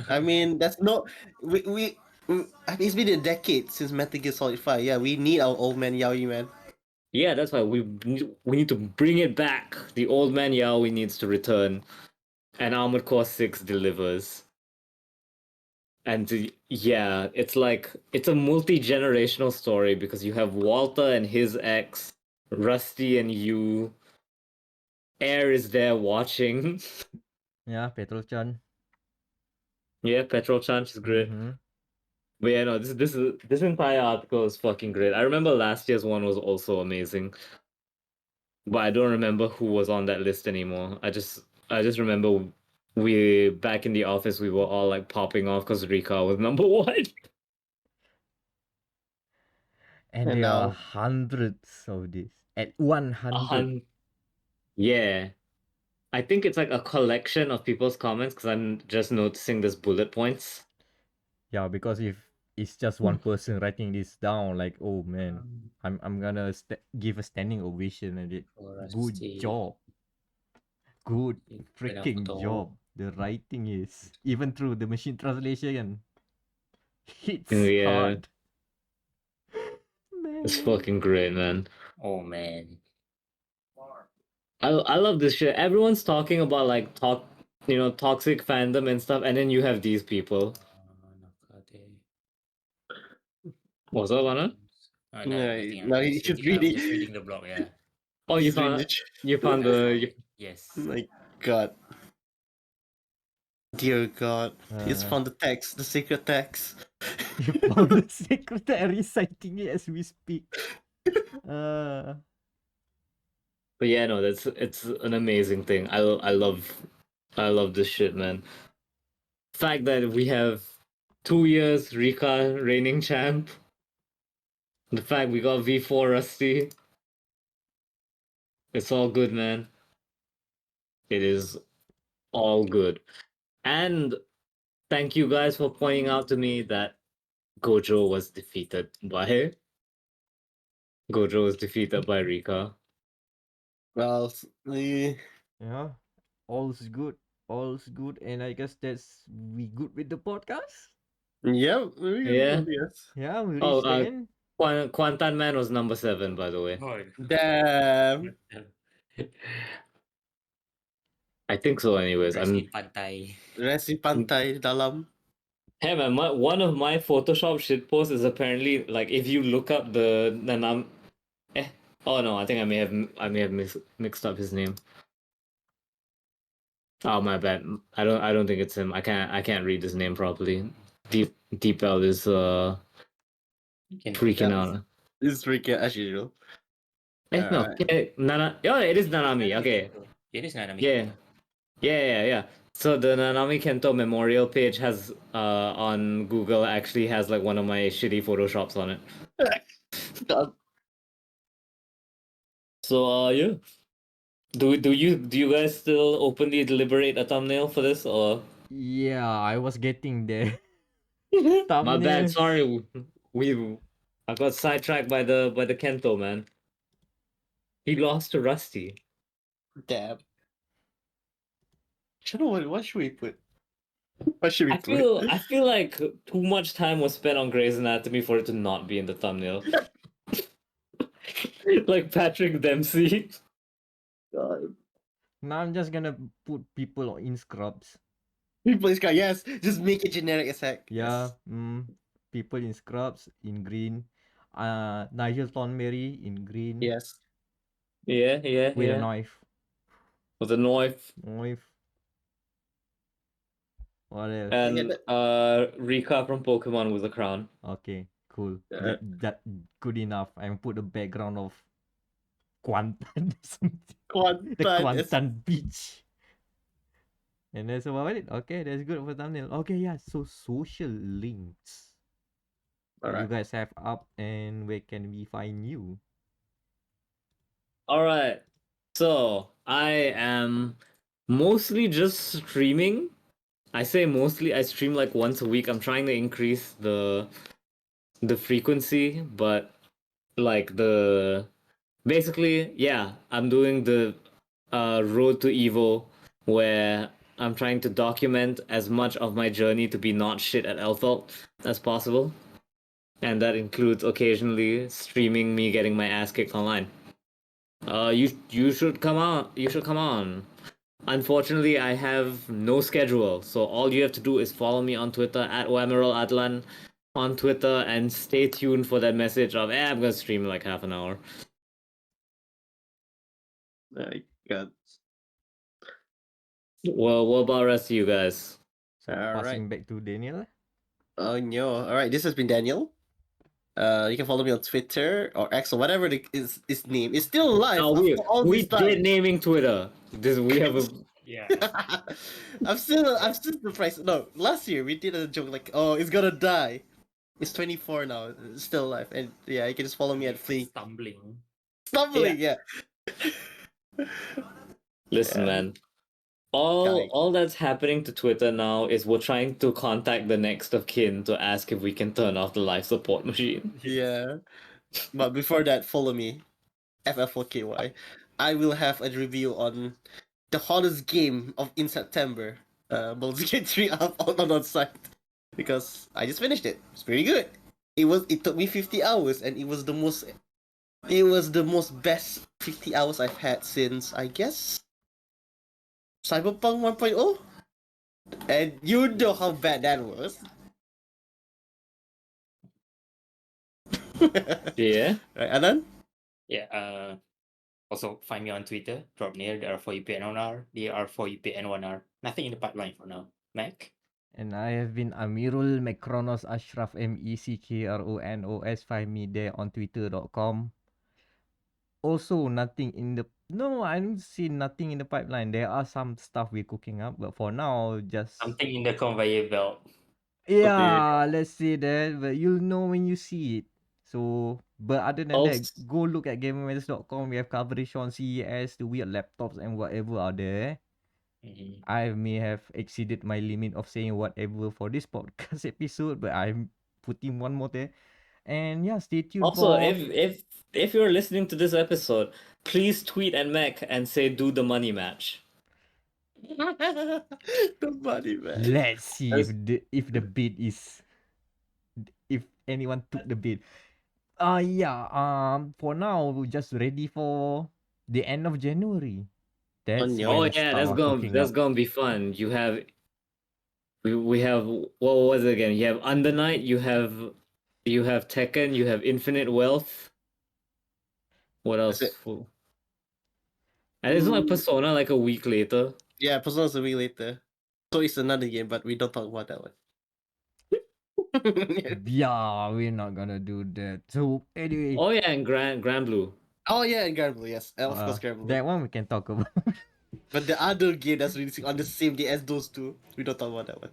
I mean, that's not. I mean, it's been a decade since Metal Gear Solid 5. Yeah, we need our old man Yaoi, man. Yeah, that's why we need to bring it back. The old man yaoi needs to return, and Armored Core 6 delivers. And yeah, it's like it's a multi-generational story because you have Walter and his ex, Rusty and you. Air is there watching. Yeah, Petrol-chan. Yeah, Petrol Chan is great. Mm-hmm. But yeah, no, this entire article is fucking great. I remember last year's one was also amazing, but I don't remember who was on that list anymore. I just remember we back in the office we were all like popping off because Rika was number one. And And there are now, hundreds of this. At A 100. Yeah, I think it's like a collection of people's comments because I'm just noticing this bullet points. Yeah, because if it's just one person writing this down, like, oh man, I'm gonna give a standing ovation at it. Good job. Good freaking job. The writing is even through the machine translation. Hits Yeah, hard. it's Man. fucking great, man. Oh man. I love this shit. Everyone's talking about like toxic fandom and stuff, and then you have these people. What's up, Anan? Nothing. now you should read I'm just it. reading the blog. Yeah. Oh, He's reading the. you found the Yes. My God. Dear God. He's Uh, found the text, the secret text. you found the secretary reciting it as we speak. Uh, But yeah, no, it's an amazing thing. I love this shit, man. Fact that we have 2 years Rika reigning champ. The fact we got V4 Rusty. It's all good, man. It is all good. And thank you guys for pointing out to me that Gojo was defeated by Rika. Well, yeah. All's good. All's good. And I guess that's we good with the podcast. yeah, very Yeah. good, yes. Yeah, we Oh, reached the end. Kwantan Man was number 7, by the way. Oh. Damn. I think so, anyways. Rest in pantai. Rest in pantai dalam. Hey man, one of my Photoshop shitposts is apparently like if you look up the Nanam. Oh no, I think I may have mixed up his name. Oh my bad. I don't think it's him. I can't read his name properly. Deep L is freaking out. It's freaking as usual. No, Nana. Oh, it is Nanami. Okay, It is Nanami. yeah. So the Nanami Kento memorial page has on Google actually has like one of my shitty photoshops on it. God. So yeah. Do you guys still openly deliberate a thumbnail for this or? Yeah, I was getting there. My bad. Thumbnails. Sorry, I got sidetracked by the Kento man. He lost to Rusty. Damn. I don't know what should we put? What should we I put? feel I feel like too much time was spent on Grey's Anatomy for it to not be in the thumbnail. Like Patrick Dempsey. God. Now I'm just gonna put people in scrubs. People is yes. Just make it generic as heck. Yeah, Yes. people in scrubs in green. Nigel Thornberry in green Yes. Yeah. with a knife. With a knife. Knife. What else? And Rika from Pokemon with a crown. Okay, cool. Yeah. That good enough. I put the background of Kuantan, the Kuantan is Kuantan beach. And that's about it. Okay, that's good for thumbnail. Okay, yeah. So social links that you alright. guys have up, and where can we find you? All right. So I am mostly just streaming. I say mostly. I stream like once a week. I'm trying to increase the frequency, but like basically, yeah, I'm doing the road to Evo where I'm trying to document as much of my journey to be not shit at Elfelt as possible. And that includes occasionally streaming me getting my ass kicked online. You should come on. You should come on. Unfortunately, I have no schedule, so all you have to do is follow me on Twitter at Adlan on Twitter and stay tuned for that message of I'm gonna stream in like half an hour. My God. Well, what about the rest of you guys? So Alright. passing back to Daniel. Oh no. Alright, this has been Daniel. You can follow me on Twitter or X or whatever his name. It's still alive Oh, after all we this time. did naming Twitter. We have a Yeah. I'm still surprised. No, last year we did a joke like, oh, it's gonna die. It's 24 now. It's still alive, and yeah, you can just follow me at Flee. Stumbling. Stumbling, yeah. listen, Yeah. man. Guy. All that's happening to Twitter now is we're trying to contact the next of kin to ask if we can turn off the life support machine. Yeah. But before that, follow me, FFOKY. I will have a review on the hottest game of in September. Baldur's Gate 3 up on site because I just finished it. It's pretty good. It took me 50 hours and it was the most best 50 hours I've had since I guess Cyberpunk 1.0. And you know how bad that was. Yeah. Right, Anan? Yeah. Also find me on Twitter. Drop near DR4UPN1R. DR4UPN1R. Nothing in the pipeline for now. Meck. And I have been Amirul Mekronos Ashraf Meckronos. Find me there on twitter.com. Also, nothing in the I don't see nothing in the pipeline. There are some stuff we're cooking up, but for now, just Something in the conveyor belt. yeah, let's say that. But you'll know when you see it. So, but other than that, Also, go look at gamermatters.com. We have coverage on CES, the weird laptops, and whatever are there. Mhm. I may have exceeded my limit of saying whatever for this podcast episode, but I'm putting one more there. And yeah, stay tuned also, for if you're listening to this episode, please tweet at Mech and say do the money match. The money, man. let's see That's- if the bid is if anyone took the bid. Yeah, for now we're just ready for the end of January. That's yeah. Oh when yeah, stuff are cooking that's up. gonna be fun. You have we have what was it again? You have Under Night, you have Tekken, you have Infinite Wealth. What else? That's it. And it's like Persona like a week later. Yeah, Persona's a week later. So it's another game, but we don't talk about that one. Yeah, we're not gonna do that. So anyway, Oh yeah, and Grand Blue. Oh yeah, and Granblue, yes. Of course Granblue. that one we can talk about. But the other game that's releasing on the same day as those two, we don't talk about that one.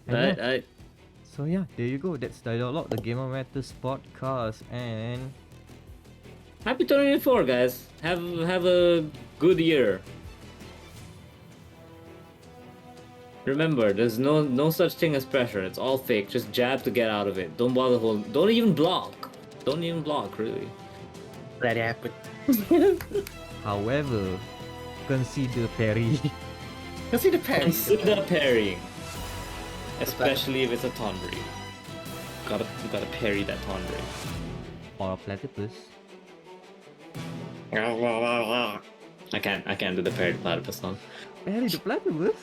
And yeah, I so yeah, there you go. That's dia.log, the Gamer Matters podcast, and Happy 2024, guys. Have a good year. Remember, there's no such thing as pressure. It's all fake. Just jab to get out of it. Don't bother don't even block. Don't even block, really. That happened. however, consider parry. Consider parry. Consider parrying. Especially if it's a Tonberry. Gotta parry that Tonberry. or a platypus. I can't do the parry platypus song. Parry the platypus?